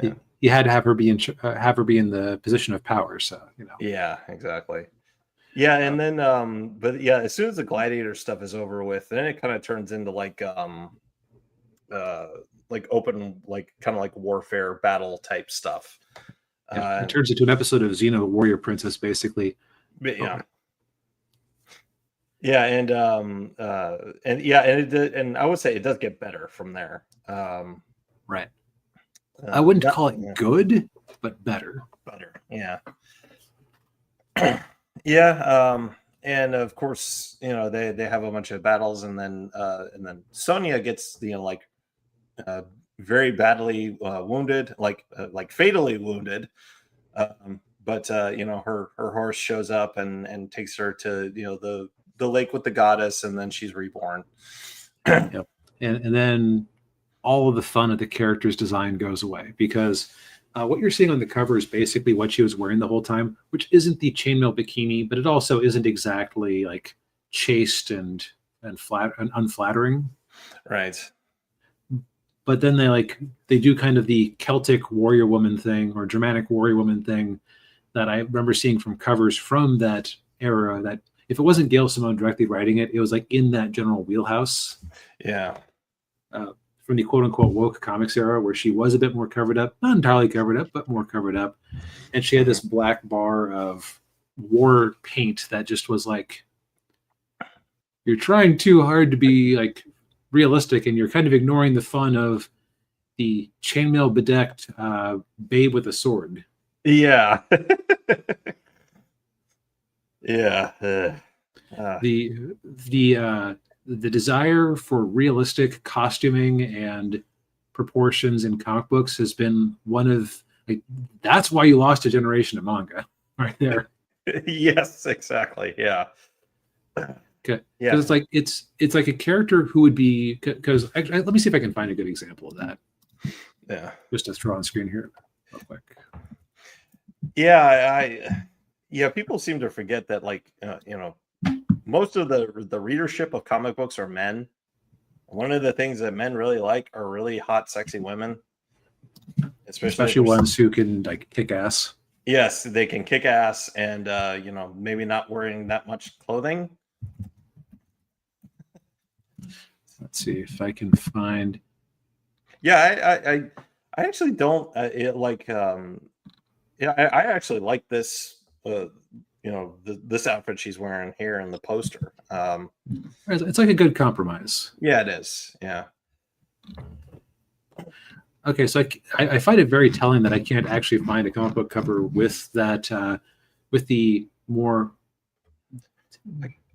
Yeah. You had to have her be in the position of power. So Yeah, exactly. Yeah, and then but yeah, as soon as the gladiator stuff is over with, then it kind of turns into like open, like kind of like warfare battle type stuff. It turns into an episode of Xena the Warrior Princess, basically. But yeah. Yeah, and and I would say it does get better from there. Right. I wouldn't call it good, but better. Better. Yeah. Yeah. And of course, they have a bunch of battles, and then Sonja gets like very badly wounded, like fatally wounded. But her horse shows up and takes her to the lake with the goddess, and then she's reborn. Yep. And then all of the fun of the character's design goes away, because what you're seeing on the cover is basically what she was wearing the whole time, which isn't the chainmail bikini, but it also isn't exactly like chaste and flat and unflattering. Right. But then they do kind of the Celtic warrior woman thing or Germanic warrior woman thing that I remember seeing from covers from that era, that if it wasn't Gail Simone directly writing it, it was like in that general wheelhouse. Yeah. From the quote unquote woke comics era, where she was a bit more covered up, not entirely covered up, but more covered up. And she had this black bar of war paint that just was like, you're trying too hard to be like realistic, and you're kind of ignoring the fun of the chainmail bedecked babe with a sword. Yeah. Yeah. The desire for realistic costuming and proportions in comic books has been one of that's why you lost a generation of manga right there. Yes, exactly. Yeah. Okay. Yeah. Because it's like a character who would be, because let me see if I can find a good example of that. Yeah. Just to throw on screen here real quick. Yeah, people seem to forget that most of the readership of comic books are men. One of the things that men really like are really hot, sexy women, especially ones who can like kick ass. Yes, they can kick ass, and maybe not wearing that much clothing. Let's see if I can find. Yeah, I actually don't I actually like this. This outfit she's wearing here in the poster. It's like a good compromise. Yeah, it is. Yeah. Okay, so I find it very telling that I can't actually find a comic book cover with that, with the more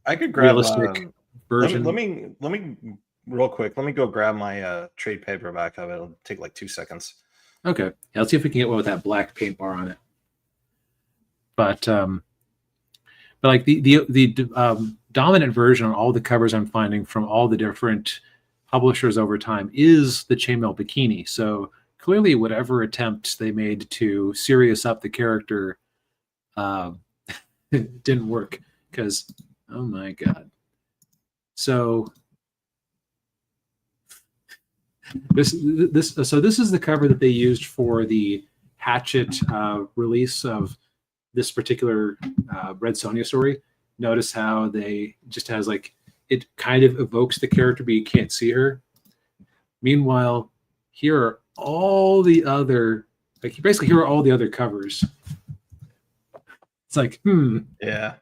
I could grab realistic version. Let me real quick. Let me go grab my trade paperback of it. It'll take like 2 seconds. Okay, yeah, let's see if we can get one with that black paint bar on it. But like the dominant version on all the covers I'm finding from all the different publishers over time is the chainmail bikini. So clearly whatever attempts they made to serious up the character didn't work, because oh my god. So this is the cover that they used for the Hatchet release of this particular Red Sonja story. Notice how they just has like, it kind of evokes the character, but you can't see her. Meanwhile, here are all the other, like basically here are all the other covers. It's like, Yeah.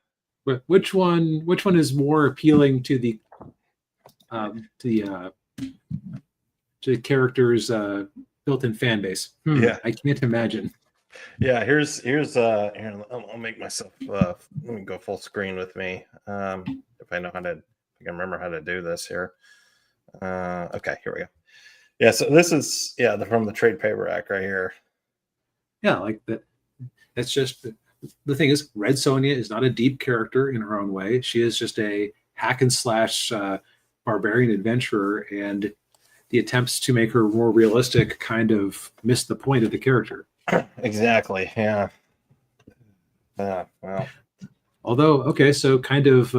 which one is more appealing to the character's built-in fan base? Yeah. I can't imagine. Yeah, here's here, I'll make myself let me go full screen with me. If I know how to, if I can remember how to do this here. Okay, here we go. Yeah, so this is from the trade paperback right here. Yeah, like that. That's just the thing is, Red Sonja is not a deep character in her own way. She is just a hack and slash barbarian adventurer, and the attempts to make her more realistic kind of miss the point of the character. Exactly. Yeah. Well. Although, okay, so kind of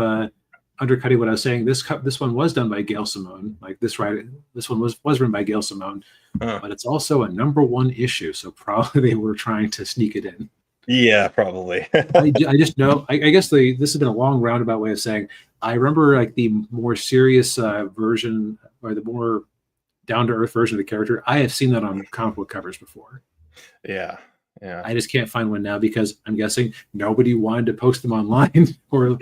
undercutting what I was saying, this one was done by Gail Simone. Like this one was written by Gail Simone, but it's also a #1 issue, so probably they were trying to sneak it in. Yeah, probably. I just know. I guess this has been a long roundabout way of saying. I remember like the more serious version, or the more down to earth version of the character. I have seen that on comic book covers before. Yeah. I just can't find one now because I'm guessing nobody wanted to post them online, or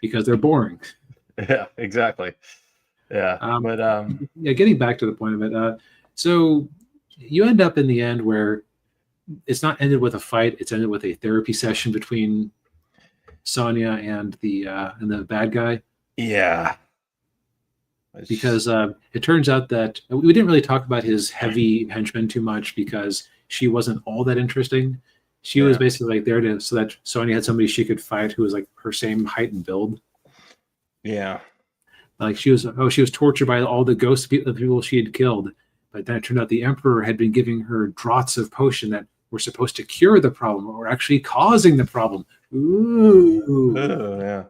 because they're boring. Yeah, exactly. Yeah, getting back to the point of it. So you end up in the end where it's not ended with a fight; it's ended with a therapy session between Sonja and the bad guy. Yeah. Because it turns out that we didn't really talk about his heavy henchman too much because she wasn't all that interesting. She was basically like there so that Sonja had somebody she could fight who was like her same height and build. Yeah. Like she was tortured by all the ghosts of people she had killed. But then it turned out the Emperor had been giving her draughts of potion that were supposed to cure the problem or actually causing the problem. Ooh. Yeah.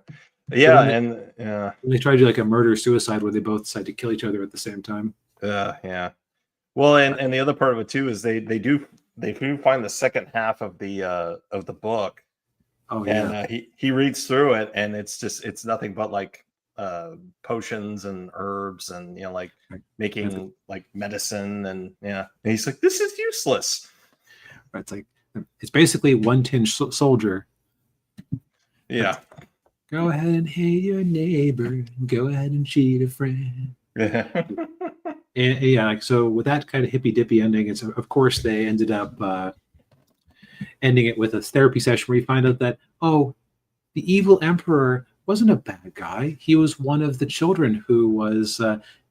Yeah, they tried to do like a murder-suicide where they both decide to kill each other at the same time. Yeah. Well, and the other part of it too is they do find the second half of the book. Oh yeah. And he reads through it, and it's nothing but like potions and herbs, and like making like medicine, and he's like, this is useless. It's basically One Tin Soldier. Yeah. Go ahead and hate your neighbor. Go ahead and cheat a friend. And so with that kind of hippy dippy ending, it's of course they ended up ending it with a therapy session where you find out that the evil emperor wasn't a bad guy. He was one of the children who was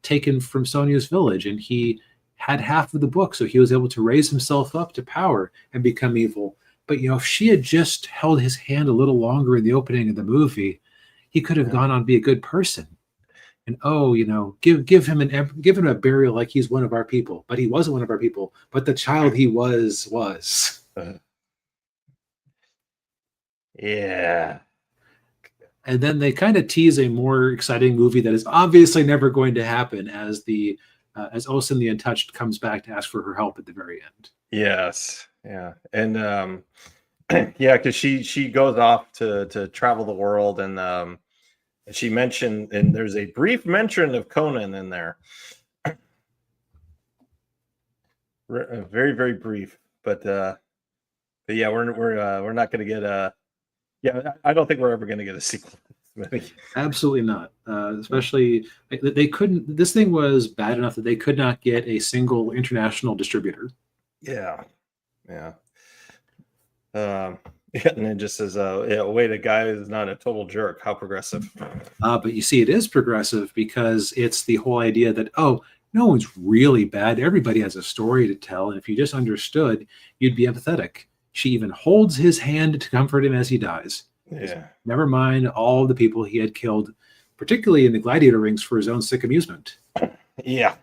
taken from Sonja's village, and he had half of the book, so he was able to raise himself up to power and become evil. But if she had just held his hand a little longer in the opening of the movie, he could have gone on to be a good person. And give him a burial like he's one of our people. But he wasn't one of our people. But the child he was. Yeah. And then they kind of tease a more exciting movie that is obviously never going to happen as Osin the Untouched comes back to ask for her help at the very end. Yes. Yeah. And because she goes off to travel the world, and she mentioned, and there's a brief mention of Conan in there. Very, very brief, but yeah, we're not going to get I don't think we're ever going to get a sequel. Absolutely not. Especially they couldn't. This thing was bad enough that they could not get a single international distributor. Yeah. And it just says, wait, a guy is not a total jerk. How progressive. But you see, it is progressive because it's the whole idea that, no one's really bad. Everybody has a story to tell. And if you just understood, you'd be empathetic. She even holds his hand to comfort him as he dies. Yeah. Never mind all the people he had killed, particularly in the gladiator rings, for his own sick amusement. Yeah.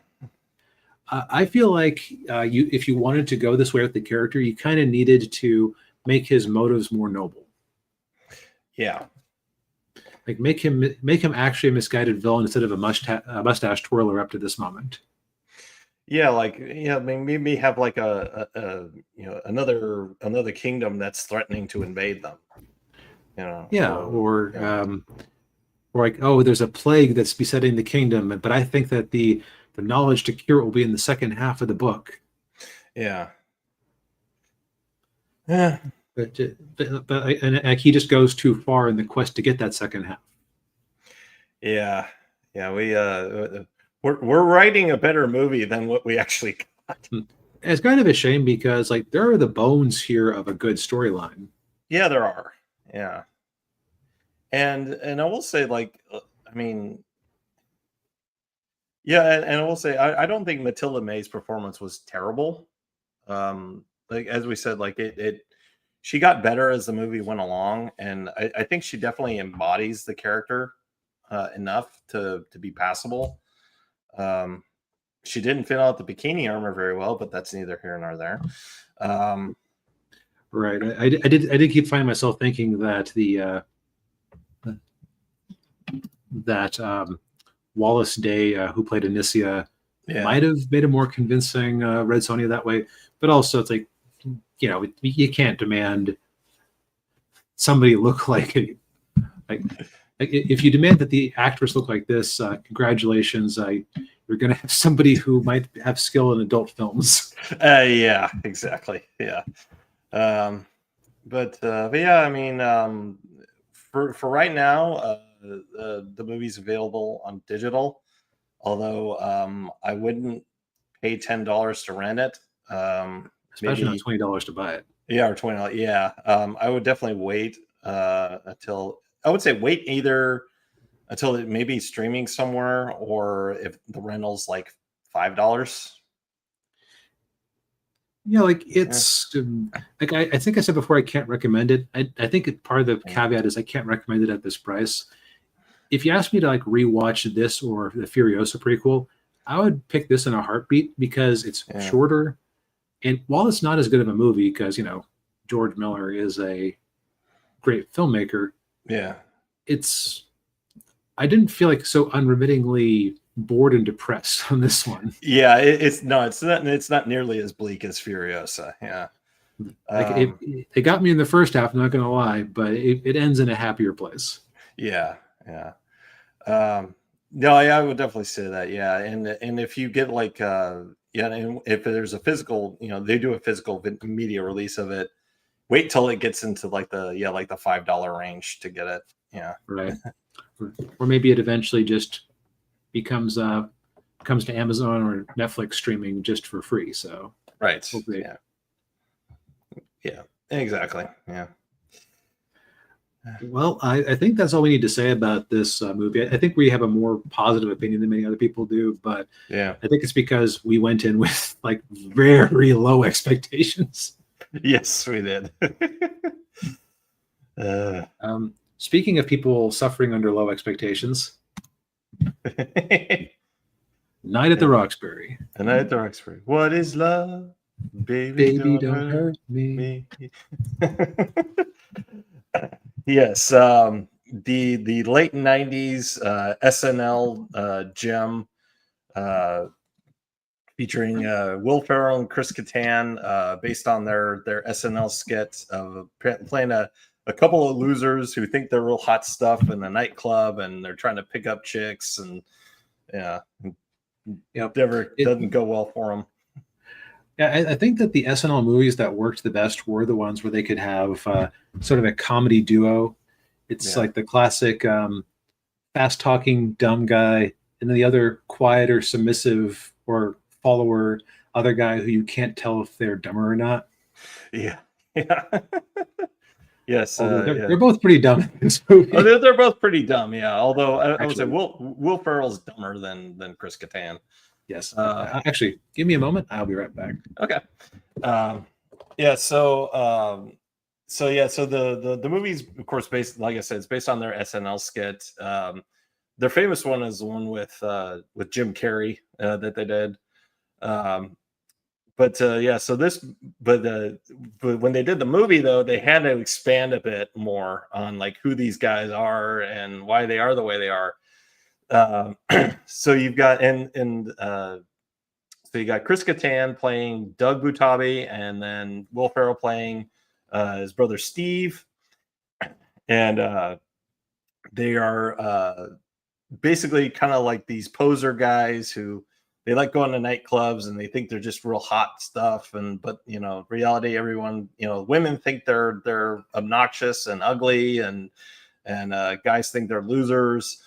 I feel like if you wanted to go this way with the character, you kind of needed to make his motives more noble. Yeah. Like make him actually a misguided villain instead of a mustache twirler up to this moment. Yeah, like maybe have like a another kingdom that's threatening to invade them. Yeah, So or like, oh, there's a plague that's besetting the kingdom, but I think that the knowledge to cure it will be in the second half of the book. yeah, yeah, And he just goes too far in the quest to get that second half. yeah, yeah. We're writing a better movie than what we actually got. And it's kind of a shame because like there are the bones here of a good storyline. Yeah, there are. Yeah, and I will say, like, I mean, yeah, and I will say, I don't think Matilda May's performance was terrible. Like as we said, like she got better as the movie went along, and I think she definitely embodies the character enough to be passable. Um, she didn't fit out the bikini armor very well, but that's neither here nor there. Right. I did keep finding myself thinking that that Wallace Day, who played Anicia, might have made a more convincing Red Sonja that way. But also, it's like, you can't demand somebody look like if you demand that the actress look like this, congratulations, you're going to have somebody who might have skill in adult films. Yeah, exactly. Yeah. But yeah, I mean, for right now, the movie's available on digital. Although I wouldn't pay $10 to rent it. Especially Maybe not $20 to buy it. Yeah, or $20. Yeah, I would definitely wait until I would say wait either until it may be streaming somewhere, or if the rental's like $5. Yeah, like it's like I think I said before, I can't recommend it. I think part of the caveat is I can't recommend it at this price. If you ask me to like rewatch this or the Furiosa prequel, I would pick this in a heartbeat because it's shorter. And while it's not as good of a movie, because George Miller is a great filmmaker, I didn't feel like so unremittingly bored and depressed on this one. Yeah, it's not nearly as bleak as Furiosa. Yeah, like it got me in the first half. I'm not gonna lie, but it ends in a happier place. Yeah. No, I would definitely say that. Yeah, and if you get like and if there's a physical, they do a physical media release of it. Wait till it gets into like the $5 range to get it. Yeah, right. Or maybe it eventually just comes to Amazon or Netflix streaming just for free. So right. Yeah, exactly. Yeah. Well, I think that's all we need to say about this movie. I think we have a more positive opinion than many other people do, but yeah, I think it's because we went in with like very low expectations. Yes, we did. Speaking of people suffering under low expectations, Night at the Roxbury. A Night at the Roxbury. What is love? Baby, don't hurt me. Yes, the late '90s SNL gem featuring Will Ferrell and Chris Kattan, based on their SNL skit of playing a couple of losers who think they're real hot stuff in the nightclub, and they're trying to pick up chicks, and never doesn't go well for them. Yeah, I think that the SNL movies that worked the best were the ones where they could have sort of a comedy duo. It's like the classic fast-talking dumb guy, and then the other quieter, submissive, or follower other guy who you can't tell if they're dumber or not. Yeah. Yes, they're both pretty dumb in this movie. Oh, they're both pretty dumb, yeah. Although I would say Will Ferrell's dumber than Chris Kattan. Yes. Actually, give me a moment. I'll be right back. Okay. Yeah. So the movie's, of course, based, like I said, it's based on their SNL skit. Their famous one is the one with Jim Carrey that they did. But yeah, so but when they did the movie though, they had to expand a bit more on like who these guys are and why they are the way they are. So you've got so you got Chris Kattan playing Doug Butabi, and then Will Ferrell playing his brother Steve, and they are basically kind of like these poser guys who they like going to nightclubs and they think they're just real hot stuff, but reality, everyone, women think they're obnoxious and ugly, and guys think they're losers.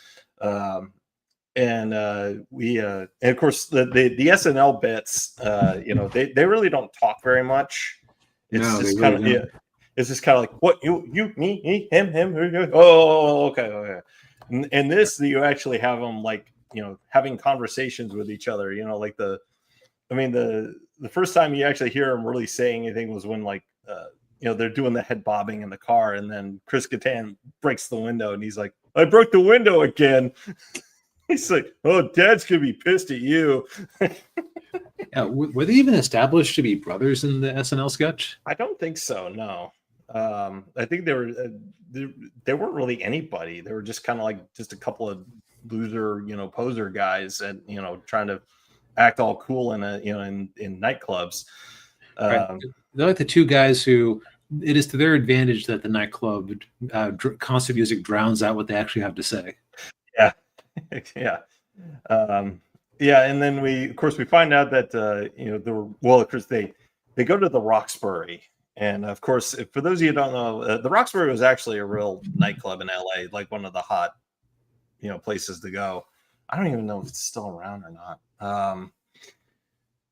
And of course the SNL bits, they really don't talk very much. It's just kind of it's just kind of like, what, you me him oh, okay. And this, you actually have them like having conversations with each other, like the first time you actually hear him really saying anything was when like they're doing the head bobbing in the car, and then Chris Kattan breaks the window and he's like, I broke the window again. He's like, oh, Dad's gonna be pissed at you. Yeah, were they even established to be brothers in the SNL sketch? I don't think so. No, I think they weren't really anybody. They were just kind of like just a couple of loser, poser guys, and trying to act all cool in nightclubs. Right. They're like the two guys who it is to their advantage that the nightclub concert music drowns out what they actually have to say. Yeah. Yeah. Yeah, and then we find out that of course they go to the Roxbury, and of course, for those of you who don't know, the Roxbury was actually a real nightclub in LA, like one of the hot places to go. I don't even know if it's still around or not,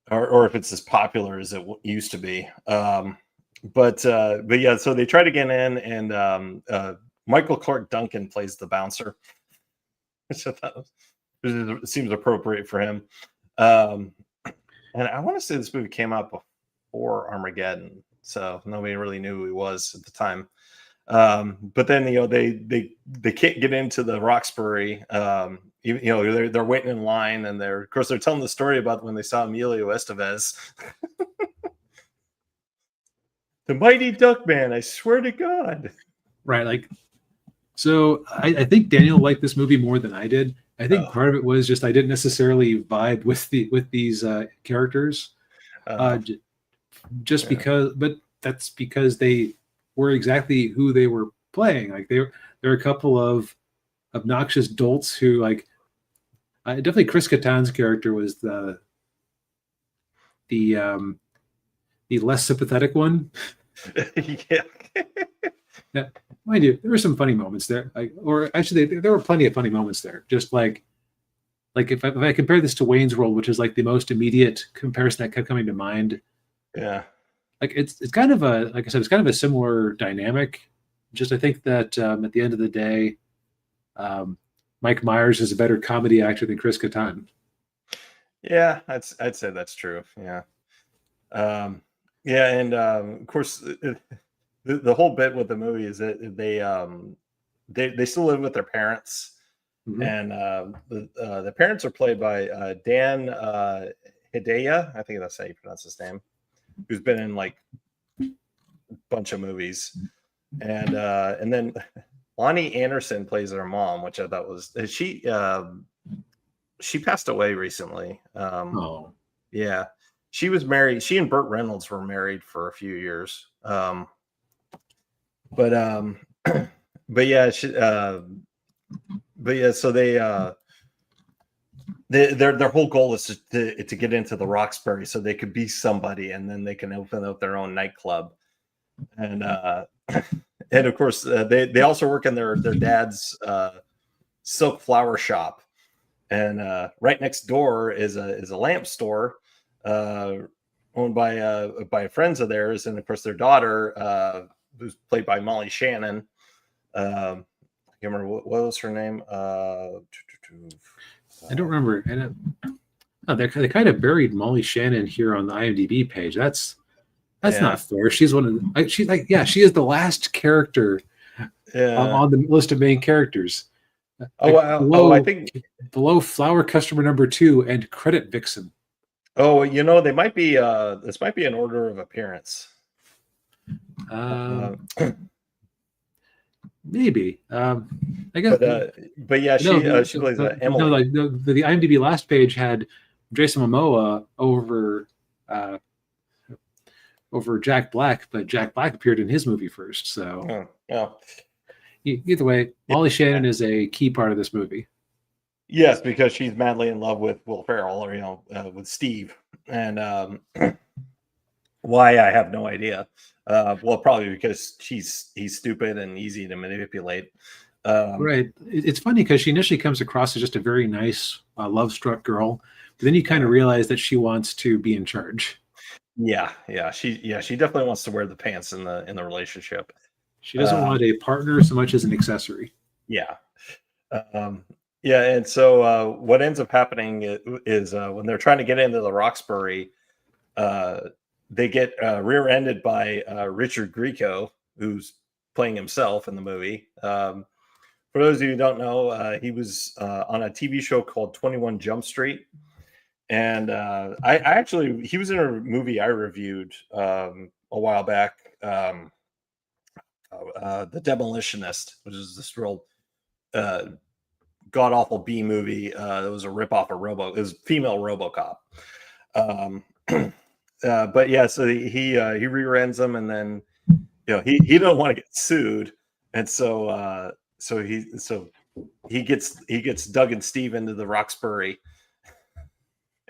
or if it's as popular as it used to be. But yeah, so they try to get in, and Michael Clark Duncan plays the bouncer. So it seems appropriate for him. And I want to say this movie came out before Armageddon, so nobody really knew who he was at the time. But then they can't get into the Roxbury. They're waiting in line, and they're telling the story about when they saw Emilio Estevez. The Mighty Duck Man, I swear to God. Right, like, so I think Daniel liked this movie more than I did. I think part of it was just I didn't necessarily vibe with these characters, because, but that's because they were exactly who they were playing. Like they're a couple of obnoxious dolts who, like, definitely Chris Kattan's character was the less sympathetic one. Yeah. Yeah, mind you, there were some funny moments there. Or actually, there were plenty of funny moments there. Just like if I compare this to Wayne's World, which is like the most immediate comparison that kept coming to mind. Yeah, like it's kind of like I said, it's kind of a similar dynamic. Just I think that at the end of the day, Mike Myers is a better comedy actor than Chris Kattan. Yeah, I'd say that's true. Yeah, yeah, and of course. The whole bit with the movie is that they still live with their parents, mm-hmm. And the parents are played by Dan Hedaya, I think that's how you pronounce his name, who's been in like a bunch of movies, and then Lonnie Anderson plays their mom, which I thought was she passed away recently. Yeah, she was married. She and Burt Reynolds were married for a few years. But yeah, so their whole goal is to get into the Roxbury so they could be somebody, and then they can open up their own nightclub. And and of course they also work in their dad's silk flower shop, and right next door is a lamp store owned by friends of theirs, and of course their daughter, who's played by Molly Shannon. I can't remember what was her name. I don't remember. And they kind of buried Molly Shannon here on the IMDb page. That's not fair. She's one of she is the last character on the list of main characters. I think below Flower Customer Number 2 and Credit Vixen. Oh, they might be. This might be an order of appearance. Uh, Maybe. I guess. but yeah, No, she plays no, Emily. like the IMDb last page had Jason Momoa uh, over Jack Black, but Jack Black appeared in his movie first. So Oh, yeah. either way, Molly Yeah. Shannon is a key part of this movie. Yes, because she's madly in love with Will Ferrell, or with Steve, and why I have no idea. Well, probably because he's stupid and easy to manipulate. Um, Right. It's funny because she initially comes across as just a very nice, love-struck girl, but then you kind of yeah, realize that she wants to be in charge. she definitely wants to wear the pants in the relationship. She doesn't Um, want a partner so much as an accessory. yeah, um, yeah, and so what ends up happening is when they're trying to get into the Roxbury, uh, they get rear-ended by Richard Grieco, who's playing himself in the movie. For those of you who don't know, he was on a TV show called 21 Jump Street. And I actually, he was in a movie I reviewed a while back, The Demolitionist, which is this real uh, god awful B movie. It was a ripoff of it was female RoboCop. Um, but yeah, so he rear ends them, and then he don't want to get sued, and so he gets Doug and Steve into the Roxbury,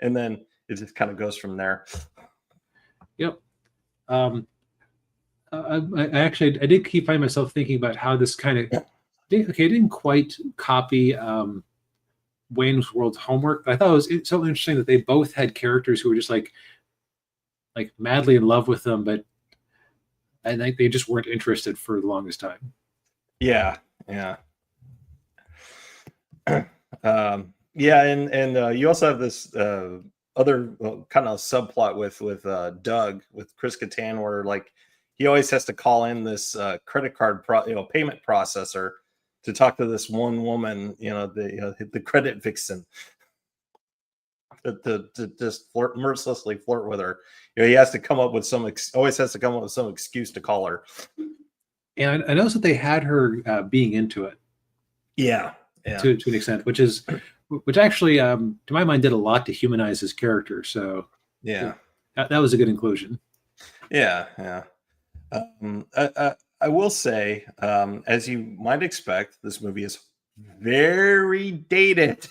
and then it just kind of goes from there. Yep. Um, I did keep finding myself thinking about how this kind of it didn't quite copy Wayne's World Homework, but I thought it was so interesting that they both had characters who were just like madly in love with them, but I think they just weren't interested for the longest time. Yeah, yeah. Yeah, and you also have this other kind of subplot with Doug, with Chris Kattan, where like he always has to call in this credit card payment processor to talk to this one woman, the credit vixen, to just mercilessly flirt with her. He has to come up with always has to come up with some excuse to call her. And I noticed that they had her being into it. Yeah, to an extent, which actually, to my mind, did a lot to humanize his character. So yeah, that was a good inclusion. yeah, yeah. I will say, as you might expect, this movie is very dated.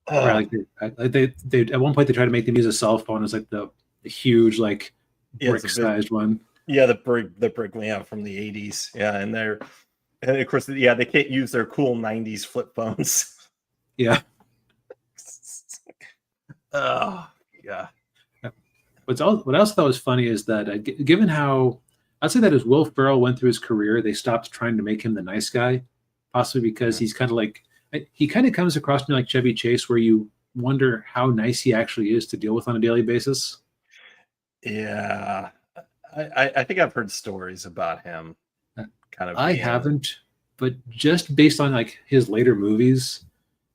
Right, like they at one point they tried to make them use a cell phone as like the huge like brick-sized one. Yeah, the brick from the 80s. Yeah, and of course, they can't use their cool 90s flip phones. Yeah. Oh, yeah. What else I thought was funny is that given how I'd say that as Will Ferrell went through his career, they stopped trying to make him the nice guy, possibly because he's kind of like he kind of comes across to me like Chevy Chase, where you wonder how nice he actually is to deal with on a daily basis. Yeah, I think I've heard stories about him. Kind of. I haven't, but just based on like his later movies,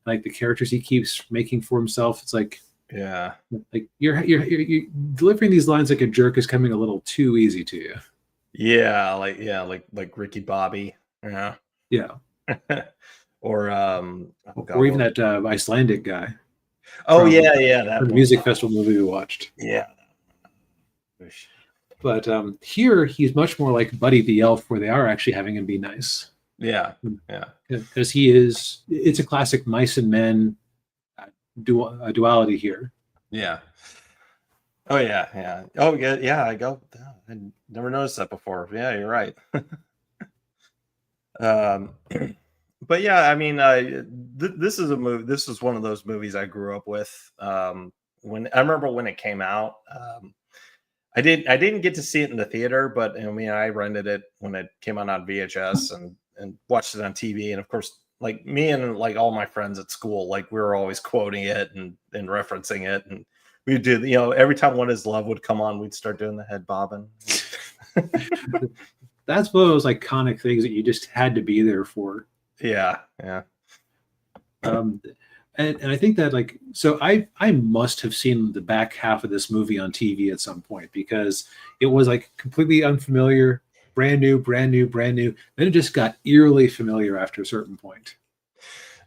like the characters he keeps making for himself, it's like like you're delivering these lines like a jerk is coming a little too easy to you. Yeah, like Ricky Bobby. Yeah. or or even that Icelandic guy. Oh yeah, that the music festival movie we watched. Yeah. But here he's much more like Buddy the Elf, where they are actually having him be nice. Yeah, because it's a classic mice and men duality here. Yeah. Oh yeah. Oh yeah. I never noticed that before. Yeah, you're right. But yeah, I mean, this is a movie. This is one of those movies I grew up with. When I remember when it came out, I didn't get to see it in the theater, but I mean, I rented it when it came out on VHS and watched it on TV. And of course, like me and like all my friends at school, like we were always quoting it and referencing it, and we did. Every time What Is Love would come on, we'd start doing the head bobbing. That's one of those iconic things that you just had to be there for. Yeah. And I think that like so I must have seen the back half of this movie on TV at some point because it was like completely unfamiliar, brand new, brand new, brand new. Then it just got eerily familiar after a certain point.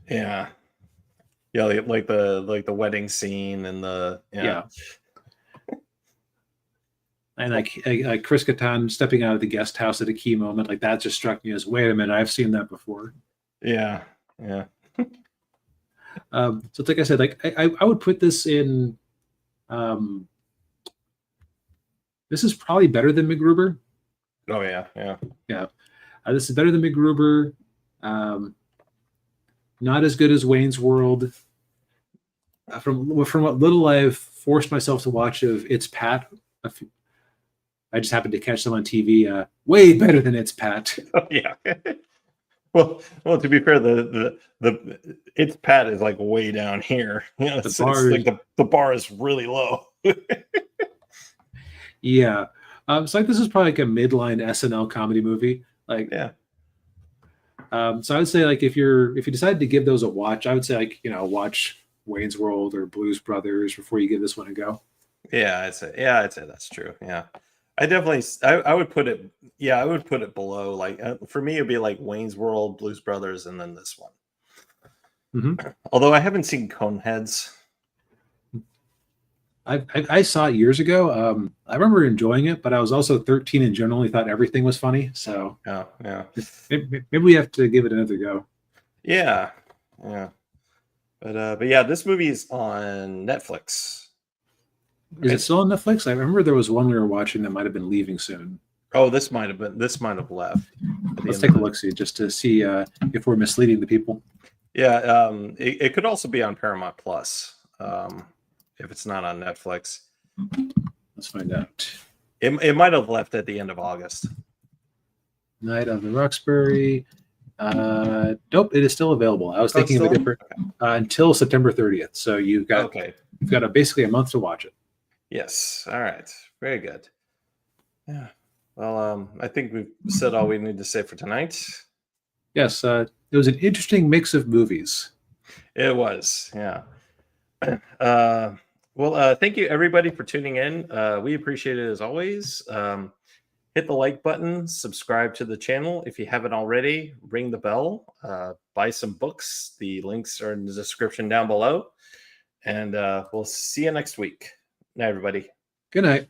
Yeah. Yeah, like the wedding scene and the Yeah. And like Chris Kattan stepping out of the guest house at a key moment, like that just struck me as, wait a minute, I've seen that before. Yeah. Yeah. So it's like I said, like I would put this in. This is probably better than MacGruber. Oh yeah. Yeah. Yeah, this is better than MacGruber. Um, not as good as Wayne's World. From what little I've forced myself to watch of It's Pat, I just happened to catch them on TV. Way better than It's Pat. Oh yeah. Well, to be fair, the It's Pat is like way down here. You know, it's like the bar is really low. Yeah. So like this is probably like a midline SNL comedy movie. Like, yeah. So I would say like if you decide to give those a watch, I would say like watch Wayne's World or Blues Brothers before you give this one a go. Yeah, I'd say that's true. Yeah, I definitely I would put it. Yeah, I would put it below. Like for me, it'd be like Wayne's World, Blues Brothers, and then this one. Mm-hmm. Although I haven't seen Coneheads. I saw it years ago. I remember enjoying it, but I was also 13 and generally thought everything was funny. So yeah. Maybe we have to give it another go. Yeah. But yeah, this movie is on Netflix. Is it still on Netflix? I remember there was one we were watching that might have been leaving soon. Oh, this might have left. Let's take a look, just to see if we're misleading the people. Yeah, it could also be on Paramount Plus. If it's not on Netflix. Let's find out. It might have left at the end of August. Night of the Roxbury. Nope, it is still available. I was thinking of a different until September 30th. So you've got basically a month to watch it. Yes. All right. Very good. Yeah. Well, I think we've said all we need to say for tonight. Yes. It was an interesting mix of movies. It was. Yeah. Well, thank you everybody for tuning in. We appreciate it as always. Hit the like button, subscribe to the channel if you haven't already, ring the bell, buy some books. The links are in the description down below. And we'll see you next week. Night, everybody. Good night.